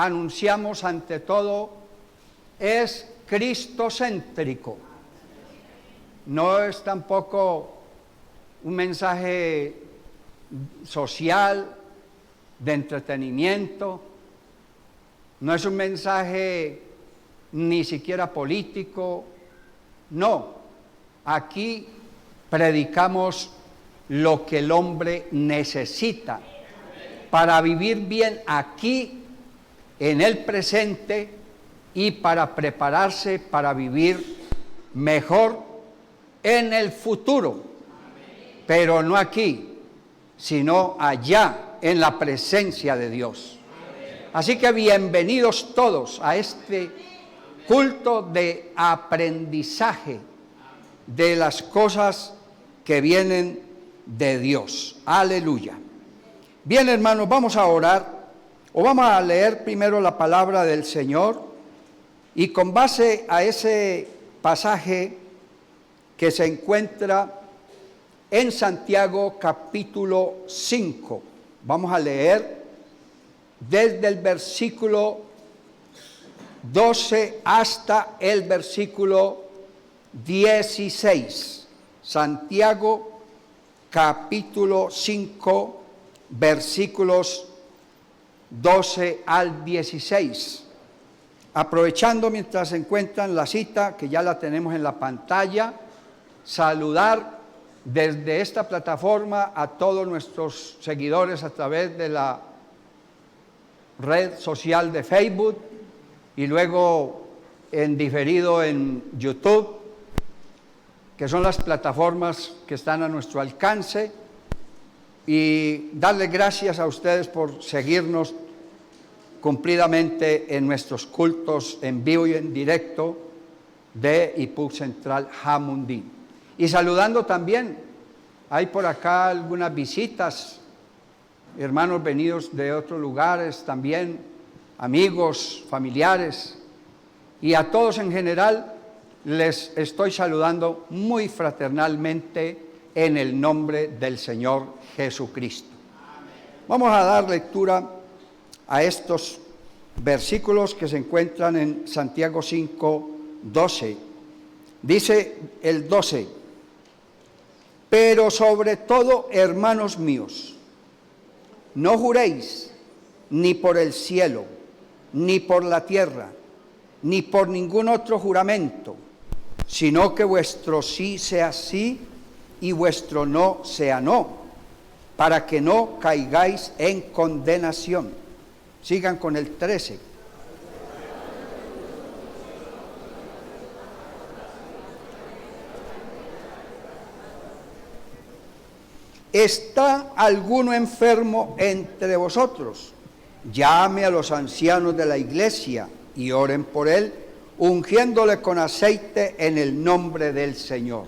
anunciamos ante todo es cristocéntrico. No es tampoco un mensaje social, de entretenimiento, no es un mensaje ni siquiera político, no. Aquí predicamos lo que el hombre necesita para vivir bien aquí, en el presente, y para prepararse para vivir mejor en el futuro, pero no aquí, sino allá, en la presencia de Dios. Así que bienvenidos todos a este culto de aprendizaje de las cosas que vienen de Dios. Aleluya. Bien, hermanos, vamos a orar, o vamos a leer primero la palabra del Señor, y con base a ese pasaje que se encuentra en Santiago capítulo 5, vamos a leer desde el versículo 12 hasta el versículo 16. Santiago capítulo 5, versículos 12 al 16. Aprovechando mientras se encuentran la cita, que ya la tenemos en la pantalla, saludar desde esta plataforma a todos nuestros seguidores a través de la red social de Facebook y luego en diferido en YouTube, que son las plataformas que están a nuestro alcance, y darle gracias a ustedes por seguirnos cumplidamente en nuestros cultos en vivo y en directo de IPUC Central Jamundí. Y saludando también, hay por acá algunas visitas, hermanos venidos de otros lugares también, amigos, familiares, y a todos en general les estoy saludando muy fraternalmente en el nombre del Señor Jesucristo. Vamos a dar lectura a estos versículos que se encuentran en Santiago 5, 12. Dice el 12: pero sobre todo, hermanos míos, no juréis ni por el cielo, ni por la tierra, ni por ningún otro juramento, sino que vuestro sí sea sí y vuestro no sea no, para que no caigáis en condenación. Sigan con el 13. ¿Está alguno enfermo entre vosotros? Llame a los ancianos de la iglesia y oren por él, ungiéndole con aceite en el nombre del Señor.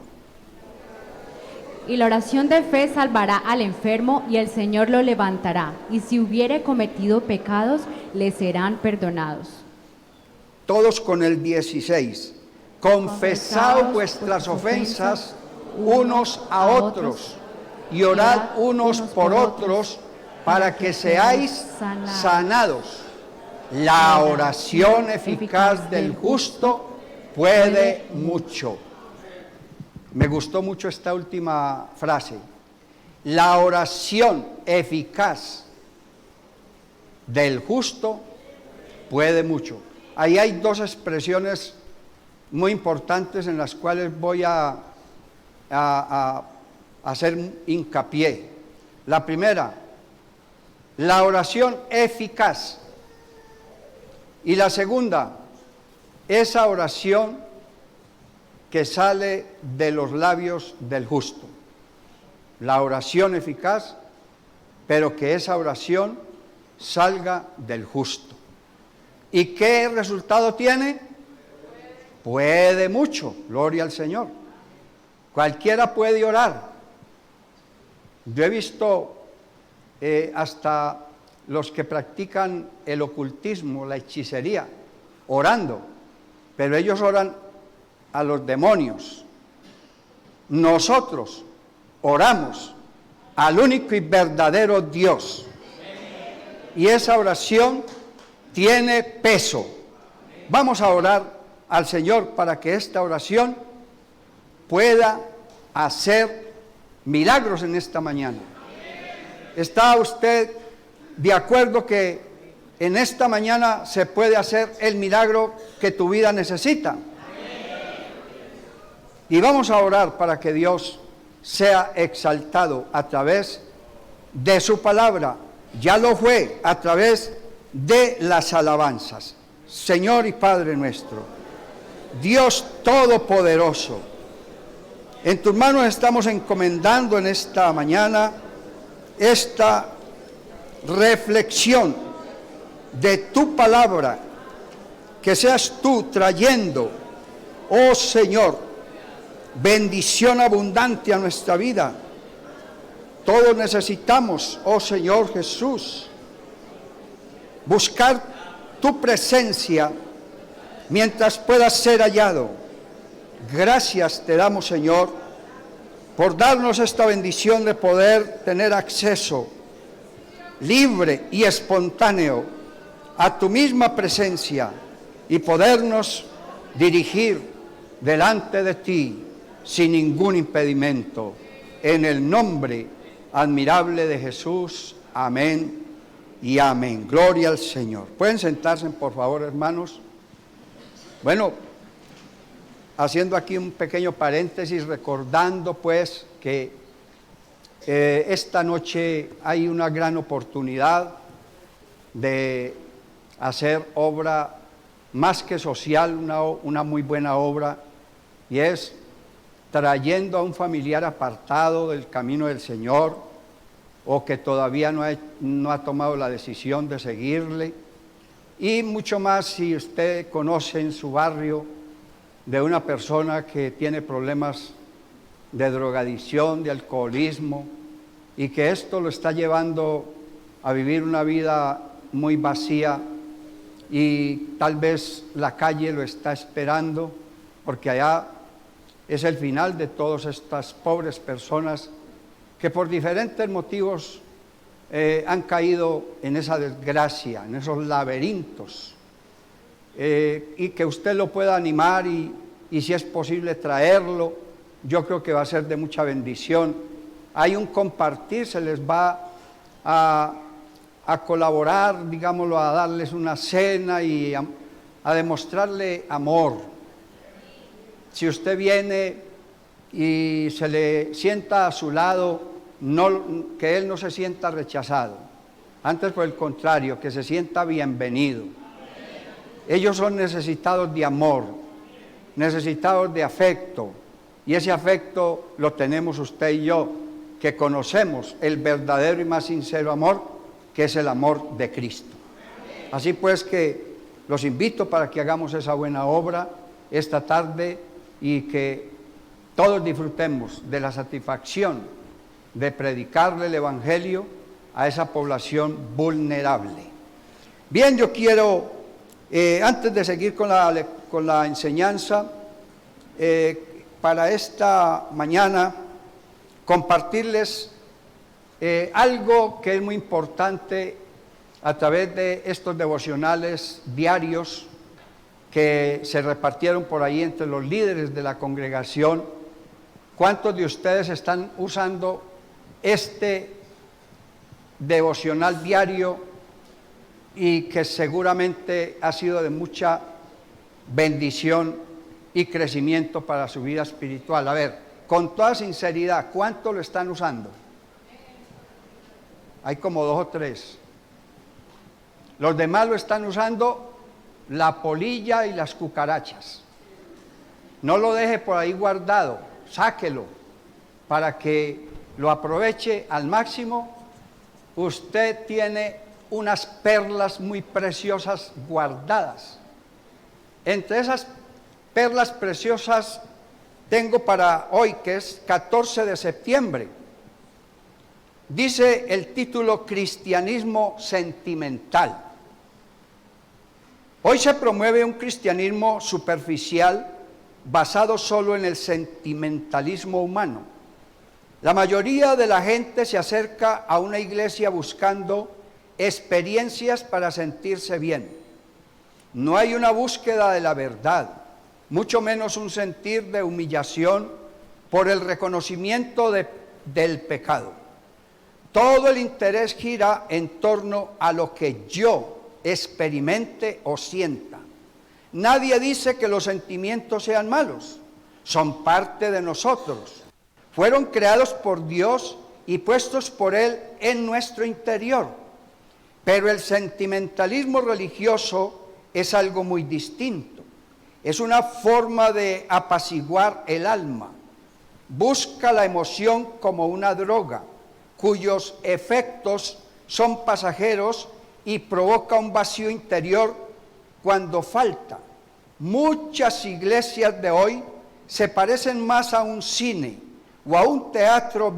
Y la oración de fe salvará al enfermo, y el Señor lo levantará, y si hubiere cometido pecados, le serán perdonados. Todos con el 16. Confesad vuestras ofensas unos a otros, y orad unos por otros, para que seáis sanados. La oración eficaz del justo puede mucho. Me gustó mucho esta última frase. La oración eficaz del justo puede mucho. Ahí hay dos expresiones muy importantes en las cuales voy a hacer hincapié. La primera, la oración eficaz. Y la segunda, esa oración que sale de los labios del justo. La oración eficaz, pero que esa oración salga del justo. ¿Y qué resultado tiene? Puede mucho, gloria al Señor. Cualquiera puede orar. Yo he visto hasta los que practican el ocultismo, la hechicería, orando, pero ellos oran a los demonios. Nosotros oramos al único y verdadero Dios. Y esa oración tiene peso. Vamos a orar al Señor para que esta oración pueda hacer milagros en esta mañana. ¿Está usted de acuerdo que en esta mañana se puede hacer el milagro que tu vida necesita? Y vamos a orar para que Dios sea exaltado a través de su palabra. Ya lo fue a través de las alabanzas. Señor y Padre nuestro, Dios Todopoderoso, en tus manos estamos encomendando en esta mañana esta reflexión de tu palabra, que seas tú trayendo, oh Señor, bendición abundante a nuestra vida. Todos necesitamos, oh Señor Jesús, buscar tu presencia mientras puedas ser hallado. Gracias te damos, Señor, por darnos esta bendición de poder tener acceso libre y espontáneo a tu misma presencia y podernos dirigir delante de ti sin ningún impedimento. En el nombre admirable de Jesús. Amén y amén. Gloria al Señor. ¿Pueden sentarse, por favor, hermanos? Bueno, haciendo aquí un pequeño paréntesis, recordando pues que esta noche hay una gran oportunidad de hacer obra más que social, una muy buena obra, y es trayendo a un familiar apartado del camino del Señor o que todavía no ha tomado la decisión de seguirle, y mucho más si usted conoce en su barrio de una persona que tiene problemas de drogadicción, de alcoholismo, y que esto lo está llevando a vivir una vida muy vacía, y tal vez la calle lo está esperando, porque allá es el final de todas estas pobres personas que por diferentes motivos han caído en esa desgracia, en esos laberintos, y que usted lo pueda animar y si es posible traerlo, yo creo que va a ser de mucha bendición. Hay un compartir, se les va a colaborar, digámoslo, a darles una cena y a demostrarle amor. Si usted viene y se le sienta a su lado, que él no se sienta rechazado, antes por el contrario, que se sienta bienvenido. Ellos son necesitados de amor, necesitados de afecto, y ese afecto lo tenemos usted y yo, que conocemos el verdadero y más sincero amor, que es el amor de Cristo. Así pues que los invito para que hagamos esa buena obra esta tarde y que todos disfrutemos de la satisfacción de predicarle el Evangelio a esa población vulnerable. Bien, yo quiero, antes de seguir con la enseñanza, para esta mañana compartirles algo que es muy importante a través de estos devocionales diarios que se repartieron por ahí entre los líderes de la congregación. ¿Cuántos de ustedes están usando este devocional diario y que seguramente ha sido de mucha bendición y crecimiento para su vida espiritual? A ver, con toda sinceridad, ¿cuánto lo están usando? Hay como 2 o 3. Los demás lo están usando la polilla y las cucarachas. No lo deje por ahí guardado, sáquelo para que lo aproveche al máximo. Usted tiene unas perlas muy preciosas guardadas. Entre esas perlas preciosas tengo para hoy, que es 14 de septiembre. Dice el título: Cristianismo sentimental. Hoy se promueve un cristianismo superficial basado solo en el sentimentalismo humano. La mayoría de la gente se acerca a una iglesia buscando experiencias para sentirse bien. No hay una búsqueda de la verdad, mucho menos un sentir de humillación por el reconocimiento del pecado. Todo el interés gira en torno a lo que yo experimente o sienta. Nadie dice que los sentimientos sean malos, son parte de nosotros. Fueron creados por Dios y puestos por Él en nuestro interior. Pero el sentimentalismo religioso es algo muy distinto. Es una forma de apaciguar el alma. Busca la emoción como una droga, cuyos efectos son pasajeros y provoca un vacío interior cuando falta. Muchas iglesias de hoy se parecen más a un cine o a un teatro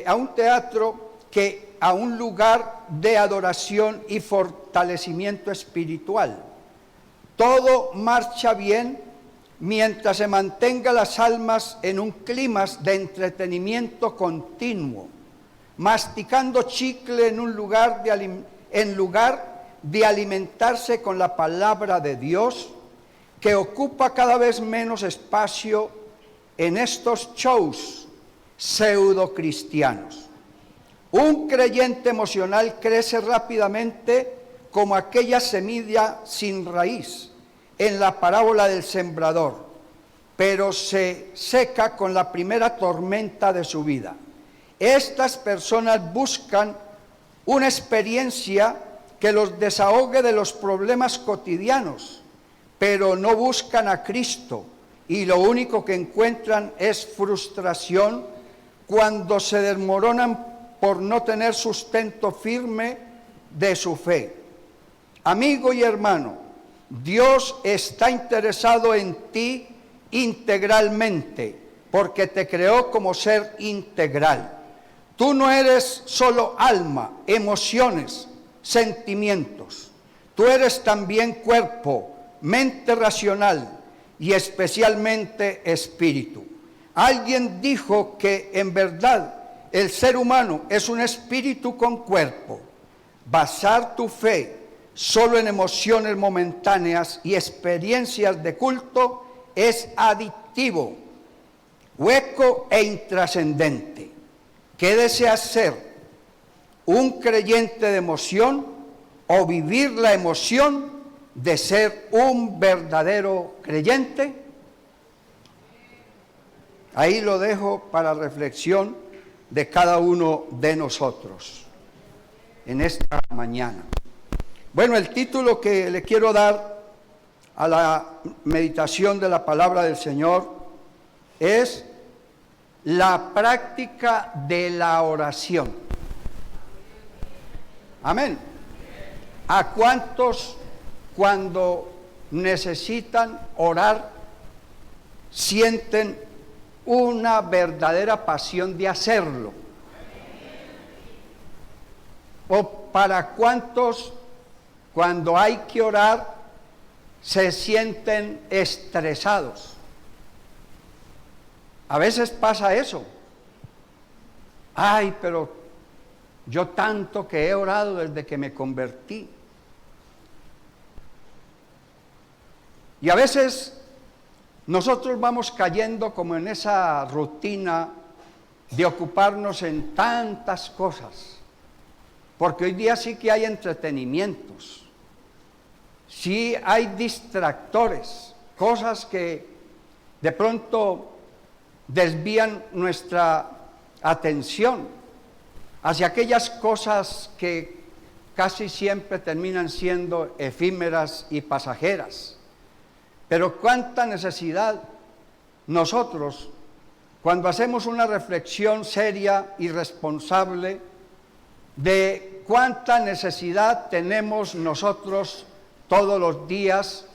a un teatro que a un lugar de adoración y fortalecimiento espiritual. Todo marcha bien mientras se mantenga las almas en un clima de entretenimiento continuo, masticando chicle en lugar de alimentarse con la palabra de Dios, que ocupa cada vez menos espacio en estos shows pseudo-cristianos. Un creyente emocional crece rápidamente como aquella semilla sin raíz en la parábola del sembrador, pero se seca con la primera tormenta de su vida. Estas personas buscan una experiencia que los desahogue de los problemas cotidianos, pero no buscan a Cristo, y lo único que encuentran es frustración cuando se desmoronan por no tener sustento firme de su fe. Amigo y hermano, Dios está interesado en ti integralmente, porque te creó como ser integral. Tú no eres solo alma, emociones, sentimientos. Tú eres también cuerpo, mente racional y especialmente espíritu. Alguien dijo que en verdad el ser humano es un espíritu con cuerpo. Basar tu fe solo en emociones momentáneas y experiencias de culto es adictivo, hueco e intrascendente. ¿Qué deseas ser? ¿Un creyente de emoción o vivir la emoción de ser un verdadero creyente? Ahí lo dejo para reflexión de cada uno de nosotros en esta mañana. Bueno, el título que le quiero dar a la meditación de la palabra del Señor es la práctica de la oración. Amén. ¿A cuántos cuando necesitan orar sienten una verdadera pasión de hacerlo? ¿O para cuántos cuando hay que orar se sienten estresados? A veces pasa eso. Ay, pero yo tanto que he orado desde que me convertí. Y a veces nosotros vamos cayendo como en esa rutina de ocuparnos en tantas cosas, porque hoy día sí que hay entretenimientos, sí hay distractores, cosas que de pronto desvían nuestra atención hacia aquellas cosas que casi siempre terminan siendo efímeras y pasajeras. Pero cuánta necesidad nosotros, cuando hacemos una reflexión seria y responsable de cuánta necesidad tenemos nosotros todos los días,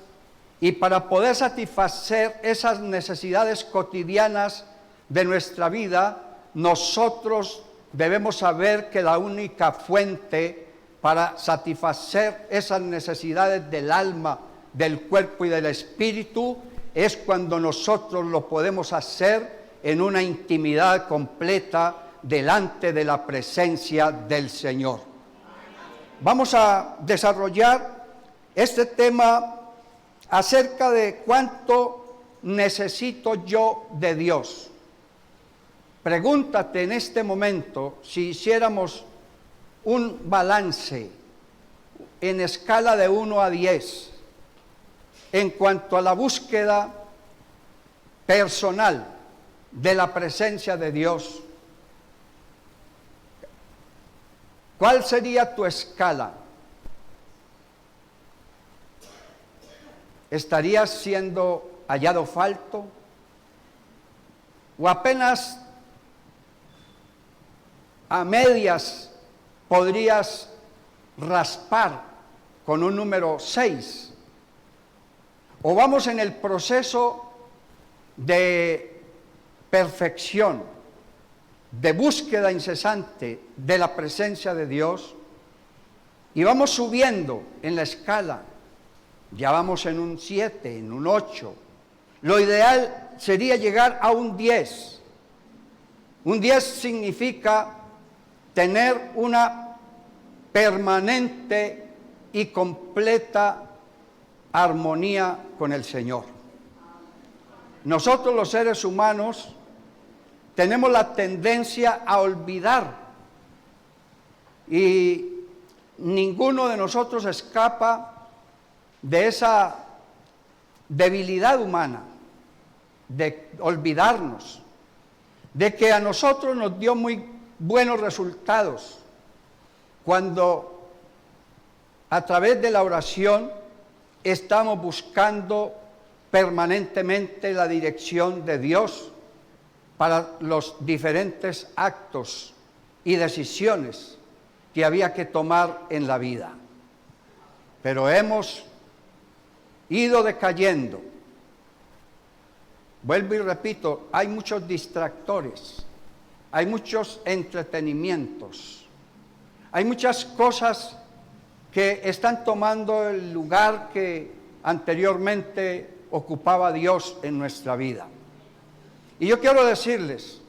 y para poder satisfacer esas necesidades cotidianas de nuestra vida, nosotros debemos saber que la única fuente para satisfacer esas necesidades del alma, del cuerpo y del espíritu es cuando nosotros lo podemos hacer en una intimidad completa delante de la presencia del Señor. vamos a desarrollar este tema acerca de cuánto necesito yo de Dios. Pregúntate en este momento, si hiciéramos un balance en escala de 1 a 10, en cuanto a la búsqueda personal de la presencia de Dios, ¿cuál sería tu escala? ¿Estarías siendo hallado falto? ¿O apenas a medias podrías raspar con un número 6? ¿O vamos en el proceso de perfección, de búsqueda incesante de la presencia de Dios, y vamos subiendo en la escala? Ya vamos en un 7, en un 8. Lo ideal sería llegar a un 10. Un 10 significa tener una permanente y completa armonía con el Señor. Nosotros los seres humanos tenemos la tendencia a olvidar, y ninguno de nosotros escapa de esa debilidad humana, de olvidarnos, de que a nosotros nos dio muy buenos resultados cuando a través de la oración estamos buscando permanentemente la dirección de Dios para los diferentes actos y decisiones que había que tomar en la vida. Pero hemos ido decayendo. Vuelvo y repito, hay muchos distractores, hay muchos entretenimientos, hay muchas cosas que están tomando el lugar que anteriormente ocupaba Dios en nuestra vida. Y yo quiero decirles,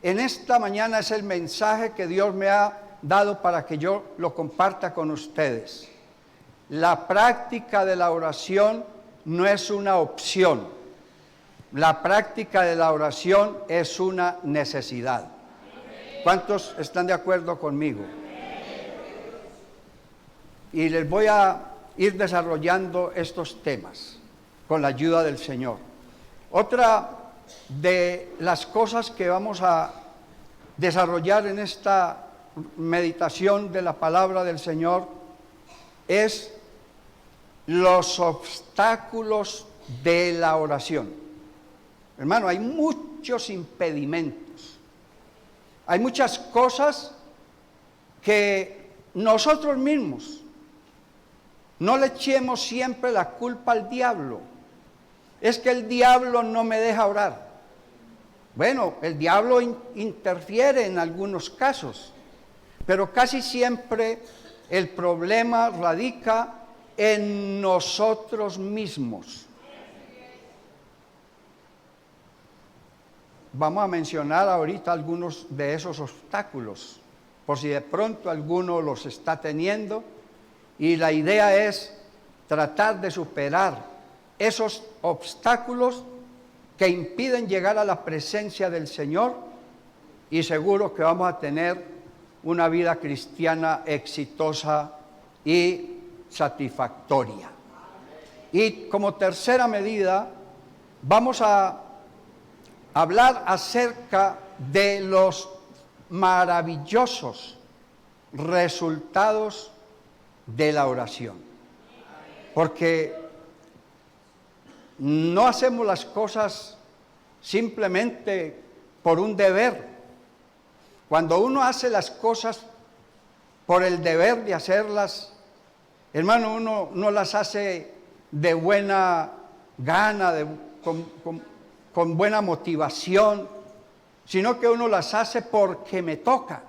en esta mañana es el mensaje que Dios me ha dado para que yo lo comparta con ustedes. La práctica de la oración no es una opción. La práctica de la oración es una necesidad. ¿Cuántos están de acuerdo conmigo? Y les voy a ir desarrollando estos temas con la ayuda del Señor. Otra de las cosas que vamos a desarrollar en esta meditación de la palabra del Señor es los obstáculos de la oración. Hermano, hay muchos impedimentos, hay muchas cosas que nosotros mismos no le echemos siempre la culpa al diablo. Es que el diablo no me deja orar. Bueno, el diablo interfiere en algunos casos, pero casi siempre el problema radica en nosotros mismos. Vamos a mencionar ahorita algunos de esos obstáculos, por si de pronto alguno los está teniendo, y la idea es tratar de superar esos obstáculos que impiden llegar a la presencia del Señor, y seguro que vamos a tener una vida cristiana exitosa y satisfactoria. Y como tercera medida, vamos a hablar acerca de los maravillosos resultados de la oración. Porque no hacemos las cosas simplemente por un deber. Cuando uno hace las cosas por el deber de hacerlas, hermano, uno no las hace de buena gana, con buena motivación, sino que uno las hace porque me toca,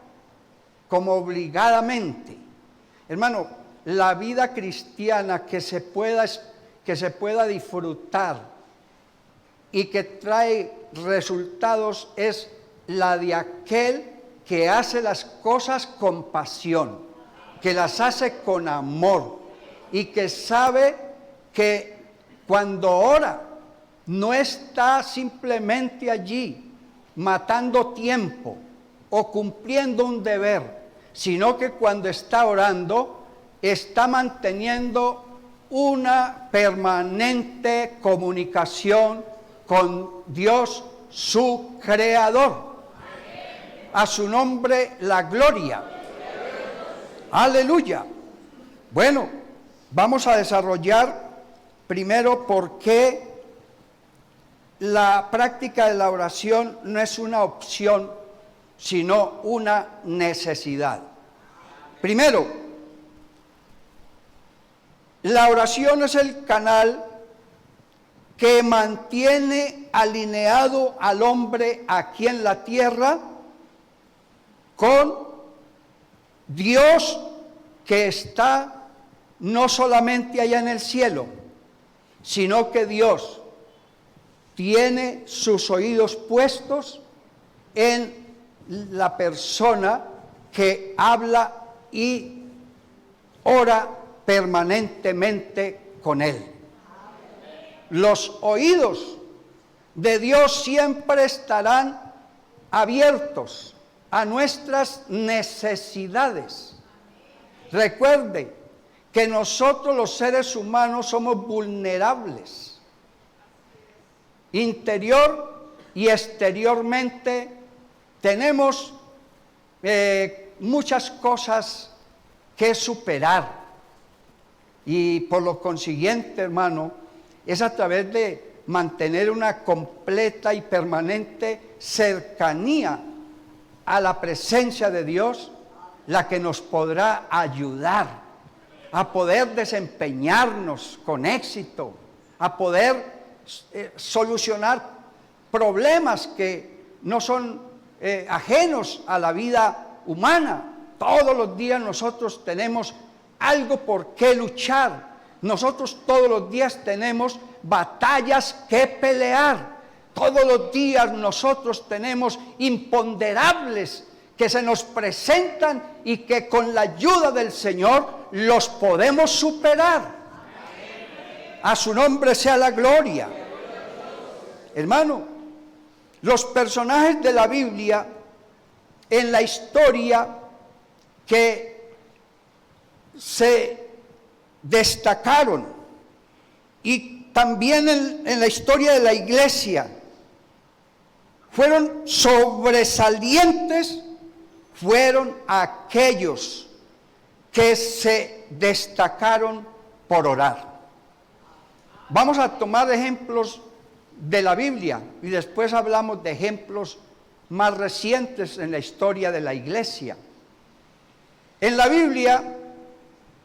como obligadamente. Hermano, la vida cristiana que se pueda disfrutar y que trae resultados es la de aquel que hace las cosas con pasión. que las hace con amor y que sabe que cuando ora no está simplemente allí matando tiempo o cumpliendo un deber, sino que cuando está orando está manteniendo una permanente comunicación con Dios, su Creador. A su nombre la gloria. Aleluya. Bueno, vamos a desarrollar primero por qué la práctica de la oración no es una opción, sino una necesidad. Primero, la oración es el canal que mantiene alineado al hombre aquí en la tierra con Dios que está no solamente allá en el cielo, sino que Dios tiene sus oídos puestos en la persona que habla y ora permanentemente con Él. Los oídos de Dios siempre estarán abiertos a nuestras necesidades. Recuerde que nosotros los seres humanos somos vulnerables, interior y exteriormente. Tenemos muchas cosas que superar y por lo consiguiente, hermano, es a través de mantener una completa y permanente cercanía a la presencia de Dios la que nos podrá ayudar a poder desempeñarnos con éxito, a poder solucionar problemas que no son ajenos a la vida humana. Todos los días nosotros tenemos algo por qué luchar. Nosotros todos los días tenemos batallas que pelear. Todos los días nosotros tenemos imponderables que se nos presentan y que con la ayuda del Señor los podemos superar. A su nombre sea la gloria. Hermano, los personajes de la Biblia en la historia que se destacaron y también en la historia de la iglesia fueron sobresalientes, fueron aquellos que se destacaron por orar. Vamos a tomar ejemplos de la Biblia y después hablamos de ejemplos más recientes en la historia de la iglesia. En la Biblia,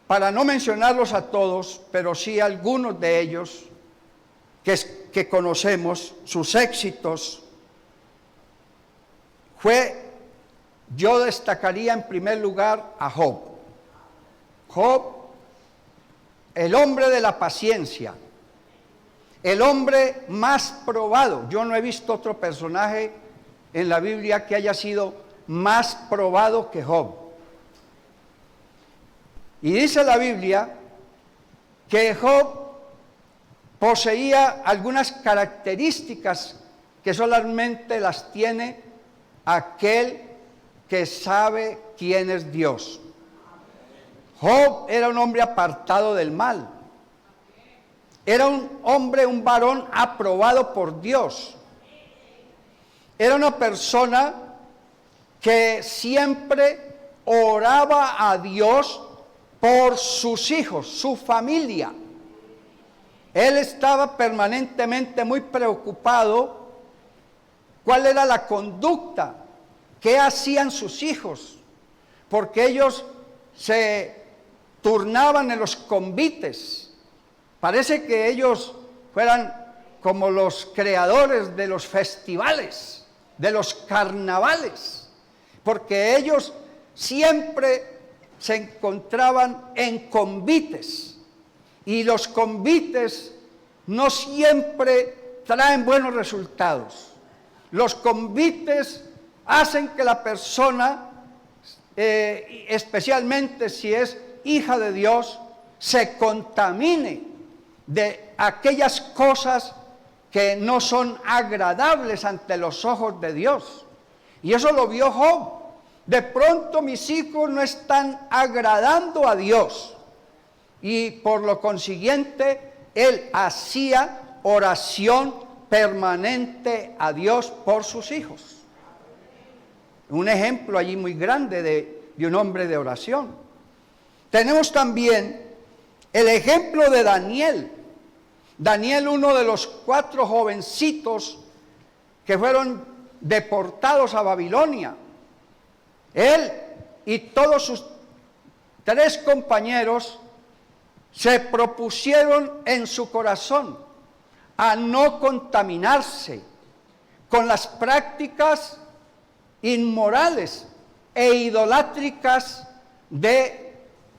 para no mencionarlos a todos, pero sí algunos de ellos que conocemos, sus éxitos, yo destacaría en primer lugar a Job. Job, el hombre de la paciencia, el hombre más probado. Yo no he visto otro personaje en la Biblia que haya sido más probado que Job. Y dice la Biblia que Job poseía algunas características que solamente las tiene aquel que sabe quién es Dios. Job era un hombre apartado del mal. Era un hombre, un varón aprobado por Dios. Era una persona que siempre oraba a Dios por sus hijos, su familia. Él estaba permanentemente muy preocupado cuál era la conducta, qué hacían sus hijos, porque ellos se turnaban en los convites. Parece que ellos fueran como los creadores de los festivales, de los carnavales, porque ellos siempre se encontraban en convites, y los convites no siempre traen buenos resultados. Los convites hacen que la persona especialmente si es hija de Dios, se contamine de aquellas cosas que no son agradables ante los ojos de Dios. Y eso lo vio Job. De pronto mis hijos no están agradando a Dios. Y por lo consiguiente, él hacía oración permanente a Dios por sus hijos. Un ejemplo allí muy grande de un hombre de oración. Tenemos también el ejemplo de Daniel. Daniel, uno de los 4 jovencitos que fueron deportados a Babilonia. Él y todos sus 3 compañeros se propusieron en su corazón a no contaminarse con las prácticas inmorales e idolátricas de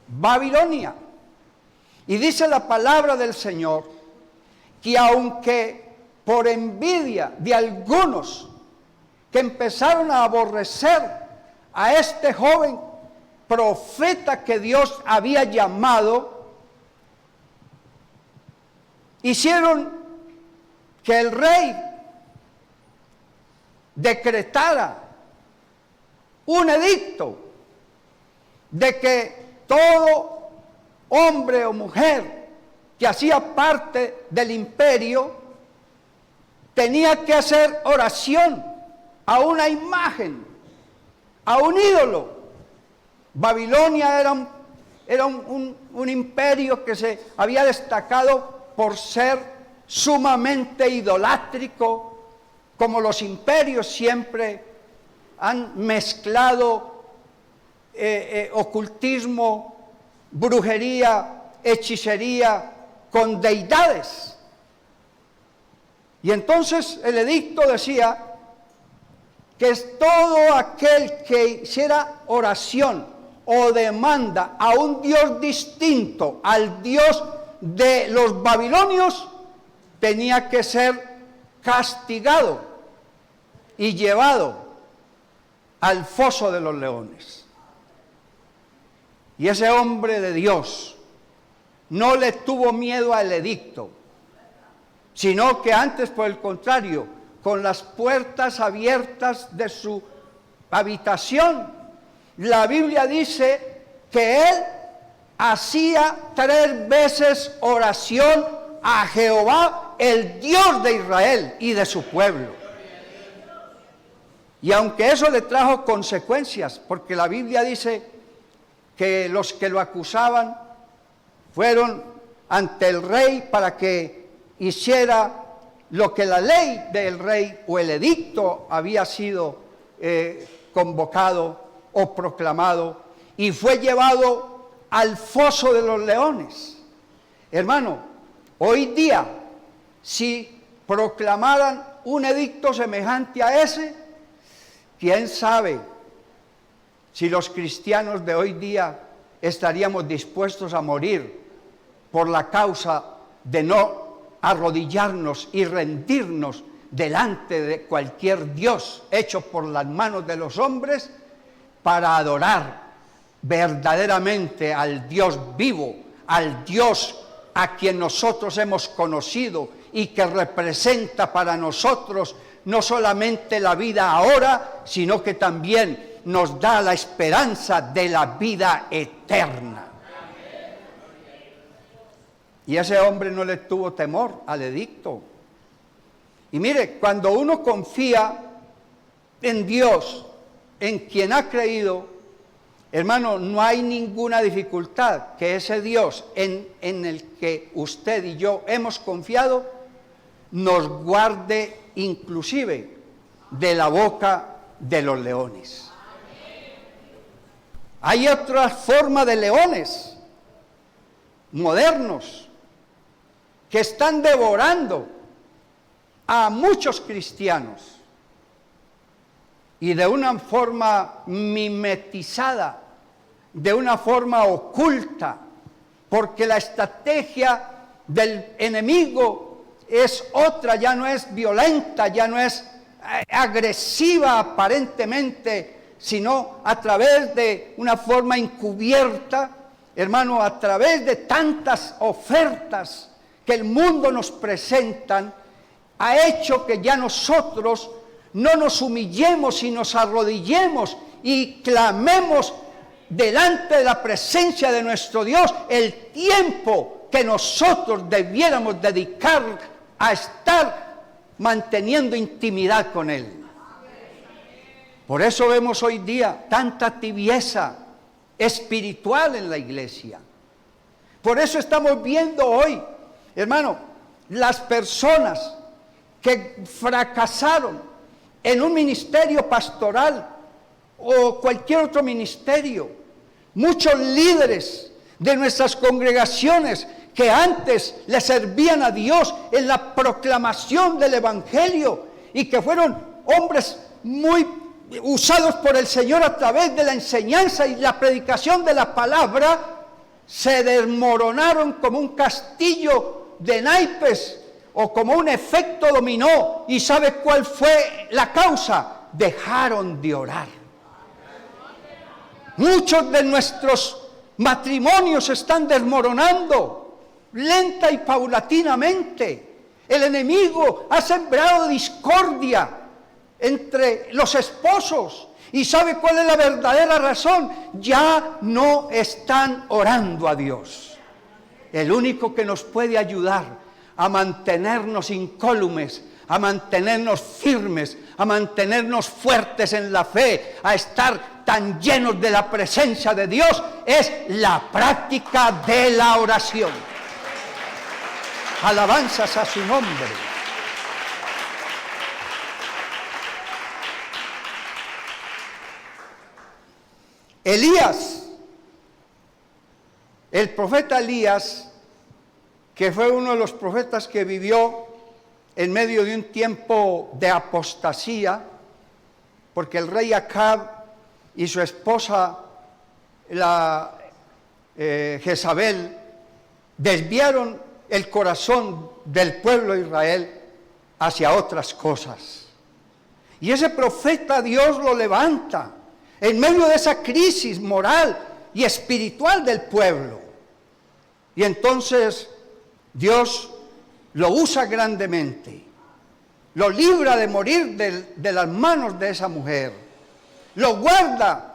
Babilonia. Y dice la palabra del Señor que aunque por envidia de algunos que empezaron a aborrecer a este joven profeta que Dios había llamado, hicieron que el rey decretara un edicto de que todo hombre o mujer que hacía parte del imperio tenía que hacer oración a una imagen, a un ídolo. Babilonia era un imperio que se había destacado por ser sumamente idolátrico, como los imperios siempre han mezclado ocultismo, brujería, hechicería con deidades. Y entonces el edicto decía que es todo aquel que hiciera oración o demanda a un Dios distinto al Dios de los babilonios, tenía que ser castigado y llevado al foso de los leones. Y ese hombre de Dios no le tuvo miedo al edicto, sino que antes, por el contrario, con las puertas abiertas de su habitación, la Biblia dice que él hacía 3 veces oración a Jehová, el Dios de Israel y de su pueblo. Y aunque eso le trajo consecuencias, porque la Biblia dice que los que lo acusaban fueron ante el rey para que hiciera lo que la ley del rey o el edicto había sido convocado o proclamado, y fue llevado al foso de los leones. Hermano, hoy día, si proclamaran un edicto semejante a ese, quién sabe si los cristianos de hoy día estaríamos dispuestos a morir por la causa de no arrodillarnos y rendirnos delante de cualquier Dios hecho por las manos de los hombres para adorar verdaderamente al Dios vivo, al Dios a quien nosotros hemos conocido y que representa para nosotros no solamente la vida ahora, sino que también nos da la esperanza de la vida eterna. Y ese hombre no le tuvo temor al edicto. Y mire, cuando uno confía en Dios, en quien ha creído, hermano, no hay ninguna dificultad que ese Dios en el que usted y yo hemos confiado nos guarde inclusive de la boca de los leones. Hay otra forma de leones modernos que están devorando a muchos cristianos y de una forma mimetizada, de una forma oculta, porque la estrategia del enemigo es otra, ya no es violenta, ya no es agresiva aparentemente sino a través de una forma encubierta, hermano, a través de tantas ofertas que el mundo nos presentan, ha hecho que ya nosotros no nos humillemos y nos arrodillemos y clamemos delante de la presencia de nuestro Dios el tiempo que nosotros debiéramos dedicar a estar manteniendo intimidad con Él. Por eso vemos hoy día tanta tibieza espiritual en la iglesia. Por eso estamos viendo hoy, hermano, las personas que fracasaron en un ministerio pastoral o cualquier otro ministerio. Muchos líderes de nuestras congregaciones que antes le servían a Dios en la proclamación del Evangelio y que fueron hombres muy usados por el Señor a través de la enseñanza y la predicación de la palabra, se desmoronaron como un castillo de naipes o como un efecto dominó. ¿Y sabe cuál fue la causa? Dejaron de orar. Muchos de nuestros matrimonios se están desmoronando lenta y paulatinamente. El enemigo ha sembrado discordia entre los esposos. ¿Y sabe cuál es la verdadera razón? Ya no están orando a Dios. El único que nos puede ayudar a mantenernos incólumes, a mantenernos firmes, a mantenernos fuertes en la fe, a estar tan llenos de la presencia de Dios, es la práctica de la oración. Alabanzas a su nombre. Elías, el profeta Elías, que fue uno de los profetas que vivió en medio de un tiempo de apostasía, porque el rey Acab y su esposa, Jezabel, desviaron el corazón del pueblo de Israel hacia otras cosas. Y ese profeta Dios lo levanta en medio de esa crisis moral y espiritual del pueblo. Y entonces Dios lo usa grandemente, lo libra de morir de las manos de esa mujer, lo guarda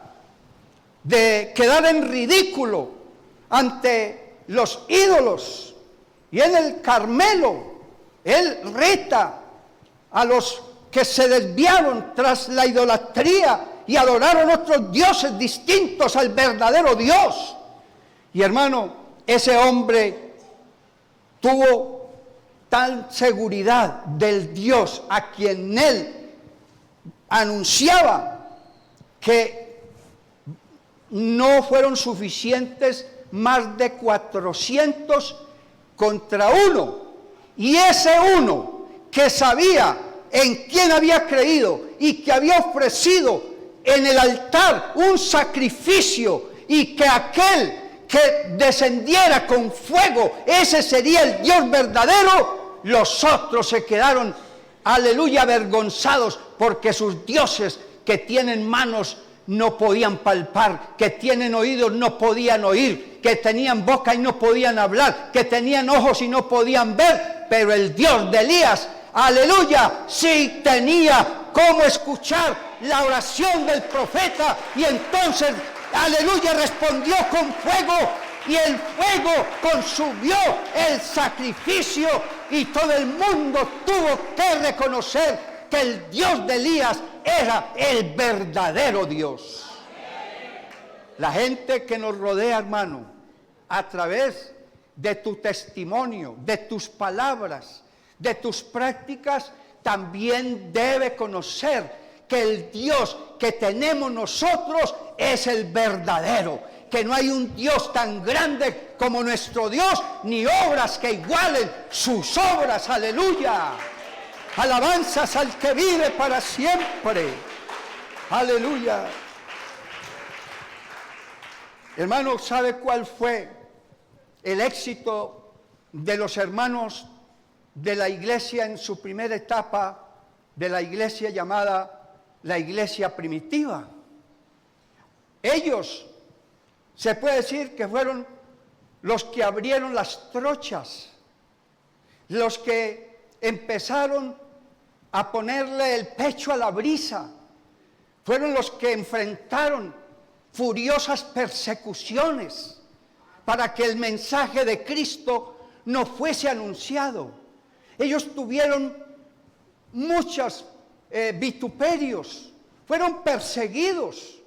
de quedar en ridículo ante los ídolos. Y en el Carmelo, él reta a los que se desviaron tras la idolatría y adoraron otros dioses distintos al verdadero Dios. Y hermano, ese hombre tuvo tal seguridad del Dios a quien él anunciaba que no fueron suficientes más de 400 contra uno. Y ese uno que sabía en quién había creído y que había ofrecido en el altar un sacrificio y que aquel que descendiera con fuego, ese sería el Dios verdadero, los otros se quedaron, aleluya, avergonzados porque sus dioses que tienen manos no podían palpar, que tienen oídos no podían oír, que tenían boca y no podían hablar, que tenían ojos y no podían ver, pero el Dios de Elías, aleluya, sí tenía cómo escuchar la oración del profeta y entonces, aleluya, respondió con fuego y el fuego consumió el sacrificio y todo el mundo tuvo que reconocer que el Dios de Elías era el verdadero Dios. La gente que nos rodea, hermano, a través de tu testimonio, de tus palabras, de tus prácticas, también debe conocer que el Dios que tenemos nosotros es el verdadero, que no hay un Dios tan grande como nuestro Dios, ni obras que igualen sus obras, aleluya. Alabanzas al que vive para siempre, aleluya. Hermano, ¿sabe cuál fue el éxito de los hermanos de la iglesia en su primera etapa, de la iglesia llamada la iglesia primitiva? Ellos, se puede decir que fueron los que abrieron las trochas, los que empezaron a ponerle el pecho a la brisa, fueron los que enfrentaron furiosas persecuciones para que el mensaje de Cristo no fuese anunciado. Ellos tuvieron muchos vituperios, fueron perseguidos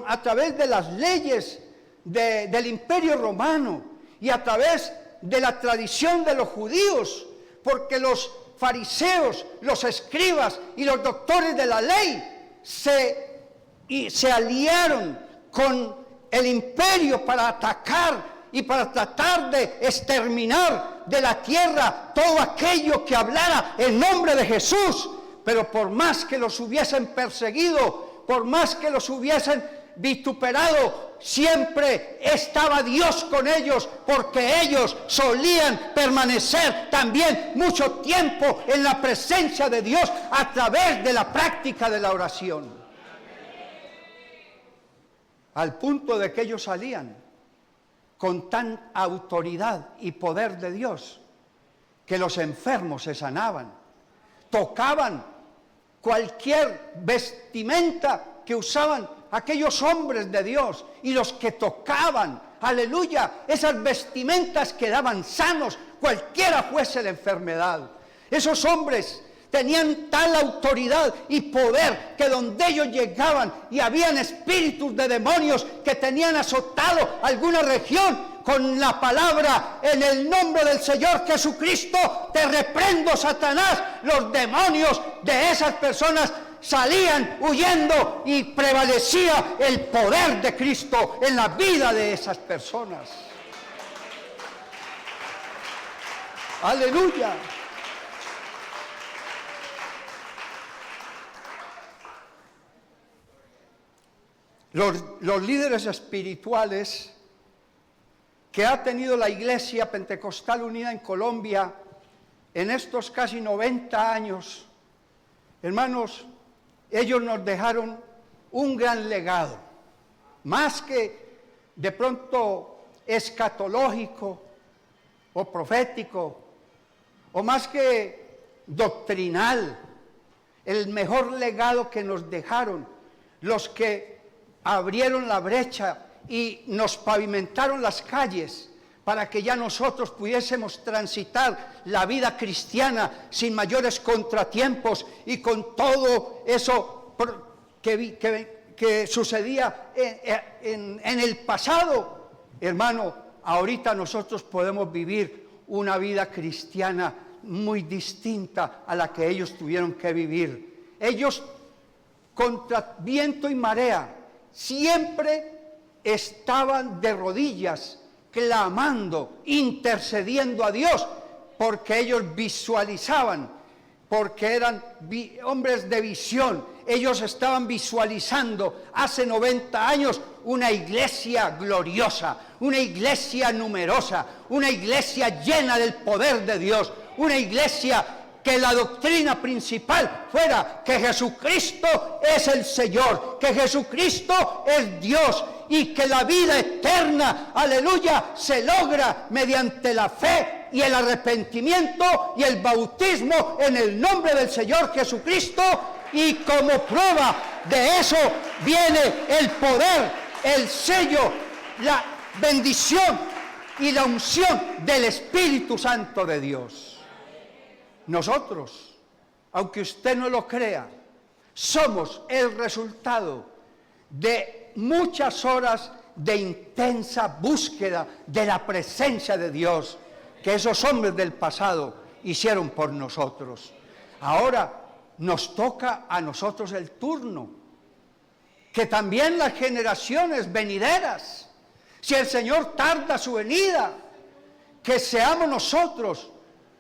a través de las leyes del Imperio Romano y a través de la tradición de los judíos, porque los fariseos, los escribas y los doctores de la ley se aliaron con el imperio para atacar y para tratar de exterminar de la tierra todo aquello que hablara el nombre de Jesús. Pero por más que los hubiesen perseguido, por más que los hubiesen vituperado, siempre estaba Dios con ellos, porque ellos solían permanecer también mucho tiempo en la presencia de Dios a través de la práctica de la oración. Al punto de que ellos salían con tan autoridad y poder de Dios que los enfermos se sanaban, tocaban cualquier vestimenta que usaban aquellos hombres de Dios, y los que tocaban, aleluya, esas vestimentas quedaban sanos, cualquiera fuese la enfermedad. Esos hombres tenían tal autoridad y poder que donde ellos llegaban y habían espíritus de demonios que tenían azotado alguna región, con la palabra en el nombre del Señor Jesucristo, te reprendo, Satanás, los demonios de esas personas salían huyendo y prevalecía el poder de Cristo en la vida de esas personas. Aleluya. Los líderes espirituales que ha tenido la Iglesia Pentecostal Unida en Colombia en estos casi 90 años, hermanos, ellos nos dejaron un gran legado, más que de pronto escatológico o profético, o más que doctrinal. El mejor legado que nos dejaron los que abrieron la brecha y nos pavimentaron las calles para que ya nosotros pudiésemos transitar la vida cristiana sin mayores contratiempos y con todo eso que sucedía en el pasado. Hermano, ahorita nosotros podemos vivir una vida cristiana muy distinta a la que ellos tuvieron que vivir. Ellos, contra viento y marea, siempre estaban de rodillas, clamando, intercediendo a Dios, porque ellos visualizaban, porque eran hombres de visión. Ellos estaban visualizando hace 90 años una iglesia gloriosa, una iglesia numerosa, una iglesia llena del poder de Dios, una iglesia que la doctrina principal fuera que Jesucristo es el Señor, que Jesucristo es Dios, y que la vida eterna, aleluya, se logra mediante la fe y el arrepentimiento y el bautismo en el nombre del Señor Jesucristo, y como prueba de eso viene el poder, el sello, la bendición y la unción del Espíritu Santo de Dios. Nosotros, aunque usted no lo crea, somos el resultado de muchas horas de intensa búsqueda de la presencia de Dios que esos hombres del pasado hicieron por nosotros. Ahora nos toca a nosotros el turno, que también las generaciones venideras, si el Señor tarda su venida, que seamos nosotros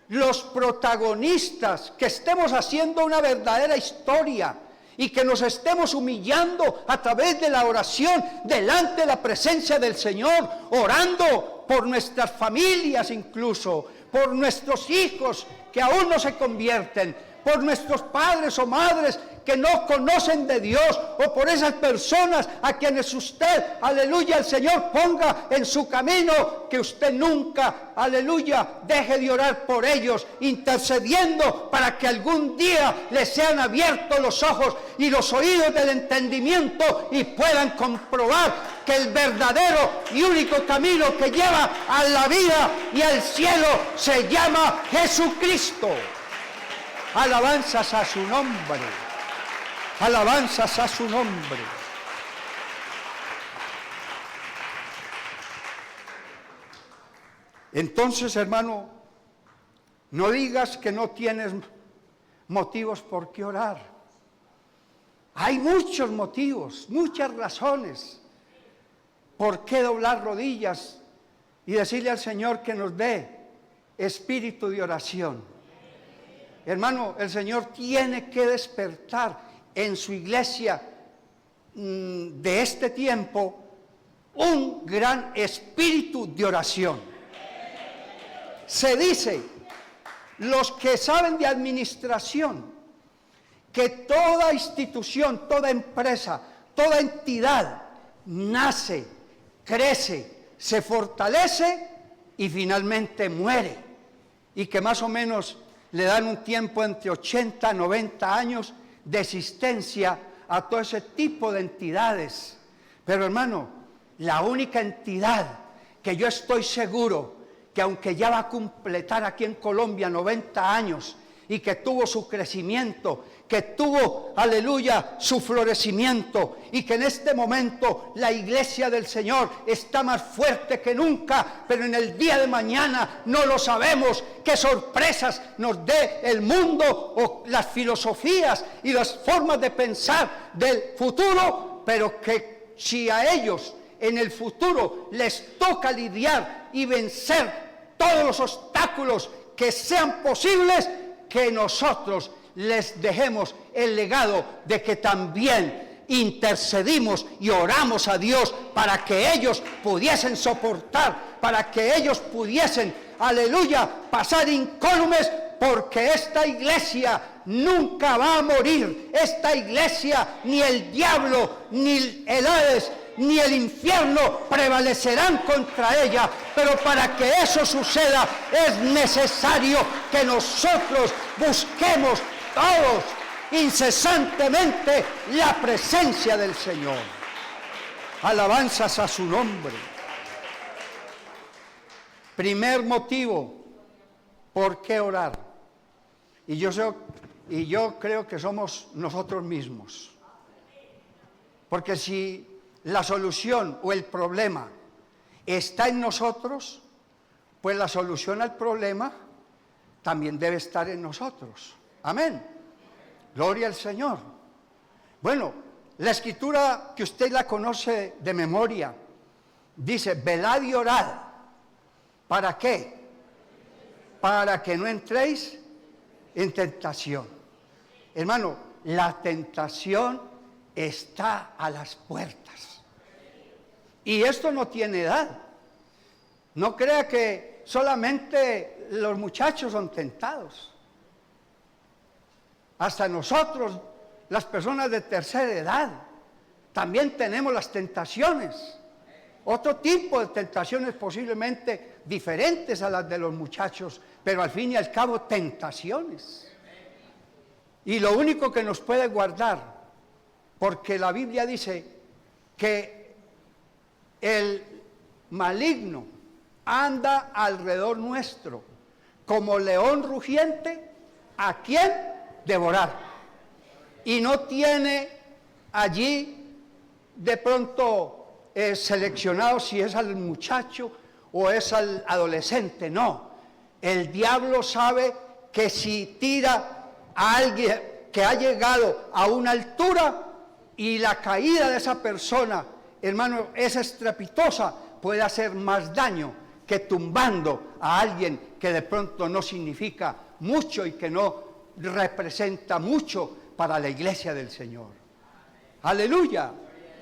los protagonistas, que estemos haciendo una verdadera historia y que nos estemos humillando a través de la oración delante de la presencia del Señor, orando por nuestras familias incluso, por nuestros hijos que aún no se convierten, por nuestros padres o madres que no conocen de Dios, o por esas personas a quienes usted, aleluya, el Señor ponga en su camino, que usted nunca, aleluya, deje de orar por ellos, intercediendo para que algún día les sean abiertos los ojos y los oídos del entendimiento y puedan comprobar que el verdadero y único camino que lleva a la vida y al cielo se llama Jesucristo. Alabanzas a su nombre. Alabanzas a su nombre. Entonces, hermano, no digas que no tienes motivos por qué orar. Hay muchos motivos, muchas razones por qué doblar rodillas y decirle al Señor que nos dé espíritu de oración. Hermano, el Señor tiene que despertar en su iglesia de este tiempo un gran espíritu de oración. Se dice, los que saben de administración, que toda institución, toda empresa, toda entidad nace, crece, se fortalece y finalmente muere. Y que más o menos le dan un tiempo entre 80 y 90 años de existencia a todo ese tipo de entidades. Pero hermano, la única entidad que yo estoy seguro que aunque ya va a completar aquí en Colombia 90 años y que tuvo su crecimiento, que tuvo, aleluya, su florecimiento y que en este momento la iglesia del Señor está más fuerte que nunca, pero en el día de mañana no lo sabemos, qué sorpresas nos dé el mundo o las filosofías y las formas de pensar del futuro, pero que si a ellos en el futuro les toca lidiar y vencer todos los obstáculos que sean posibles, que nosotros les dejemos el legado de que también intercedimos y oramos a Dios para que ellos pudiesen soportar, para que ellos pudiesen, aleluya, pasar incólumes, porque esta iglesia nunca va a morir. Esta iglesia, ni el diablo, ni el Hades, ni el infierno prevalecerán contra ella, pero para que eso suceda es necesario que nosotros busquemos todos incesantemente la presencia del Señor. Alabanzas a su nombre. Primer motivo, ¿por qué orar? Y yo creo que somos nosotros mismos. Porque si la solución o el problema está en nosotros, pues la solución al problema también debe estar en nosotros. Amén. Gloria al Señor. Bueno, la escritura que usted la conoce de memoria dice: velad y orad. ¿Para qué? Para que no entréis en tentación. Hermano, la tentación está a las puertas. Y esto no tiene edad. No crea que solamente los muchachos son tentados. Hasta nosotros, las personas de tercera edad, también tenemos las tentaciones. Otro tipo de tentaciones posiblemente diferentes a las de los muchachos, pero al fin y al cabo tentaciones. Y lo único que nos puede guardar, porque la Biblia dice que el maligno anda alrededor nuestro como león rugiente, ¿a quién devorar? Y no tiene allí de pronto seleccionado si es al muchacho o es al adolescente. No, el diablo sabe que si tira a alguien que ha llegado a una altura y la caída de esa persona, hermano, es estrepitosa, puede hacer más daño que tumbando a alguien que de pronto no significa mucho y que no representa mucho para la iglesia del Señor. Aleluya.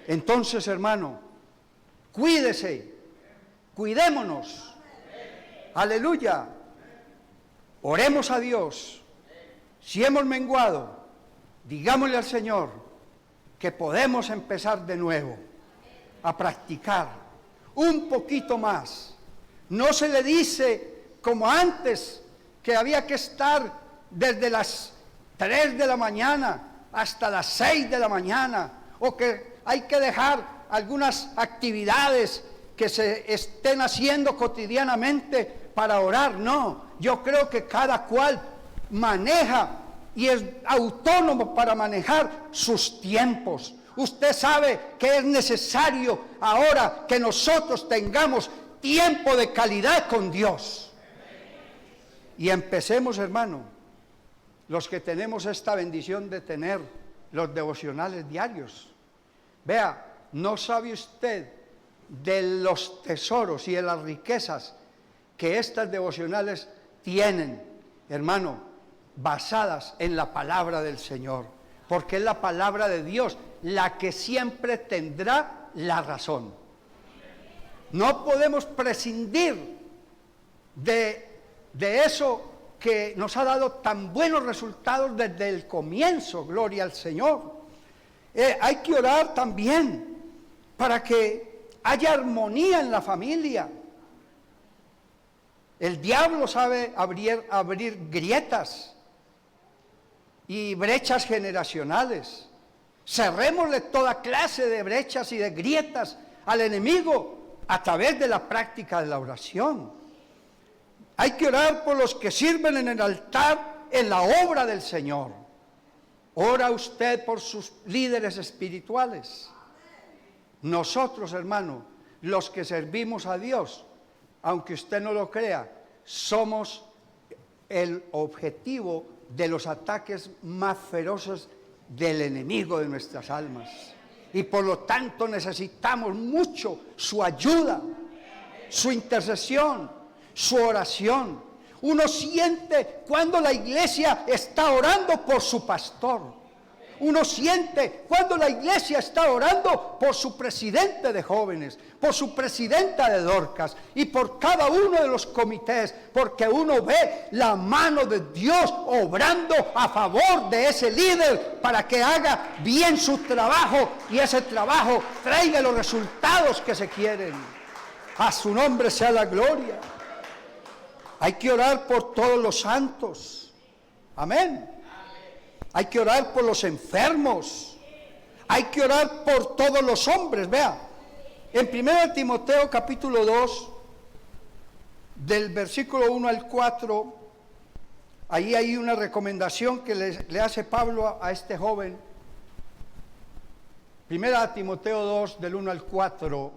Entonces, hermano, cuídese Cuidémonos. Aleluya. Oremos a Dios. Si hemos menguado, digámosle al Señor que podemos empezar de nuevo a practicar un poquito más. No se le dice como antes que había que estar desde las 3 de la mañana hasta las 6 de la mañana, o que hay que dejar algunas actividades que se estén haciendo cotidianamente para orar. No, yo creo que cada cual maneja y es autónomo para manejar sus tiempos. Usted sabe que es necesario ahora que nosotros tengamos tiempo de calidad con Dios. Y empecemos, hermano, los que tenemos esta bendición de tener los devocionales diarios. Vea, ¿no sabe usted de los tesoros y de las riquezas que estas devocionales tienen, hermano, basadas en la palabra del Señor? Porque es la palabra de Dios la que siempre tendrá la razón. No podemos prescindir de eso que nos ha dado tan buenos resultados desde el comienzo, gloria al Señor. Hay que orar también para que haya armonía en la familia. El diablo sabe abrir grietas y brechas generacionales. Cerrémosle toda clase de brechas y de grietas al enemigo a través de la práctica de la oración. Hay que orar por los que sirven en el altar en la obra del Señor. Ora usted por sus líderes espirituales. Nosotros, hermano, los que servimos a Dios, aunque usted no lo crea, somos el objetivo de los ataques más feroces del enemigo de nuestras almas. Y por lo tanto necesitamos mucho su ayuda, su intercesión, su oración. Uno siente cuando la iglesia está orando por su pastor. Uno siente cuando la iglesia está orando por su presidente de jóvenes, por su presidenta de Dorcas y por cada uno de los comités, porque uno ve la mano de Dios obrando a favor de ese líder para que haga bien su trabajo y ese trabajo traiga los resultados que se quieren. A su nombre sea la gloria. Hay que orar por todos los santos. Amén. Hay que orar por los enfermos. Hay que orar por todos los hombres. Vea, en 1 Timoteo capítulo 2, del versículo 1 al 4, ahí hay una recomendación que le hace Pablo a este joven. 1 Timoteo 2, del 1 al 4.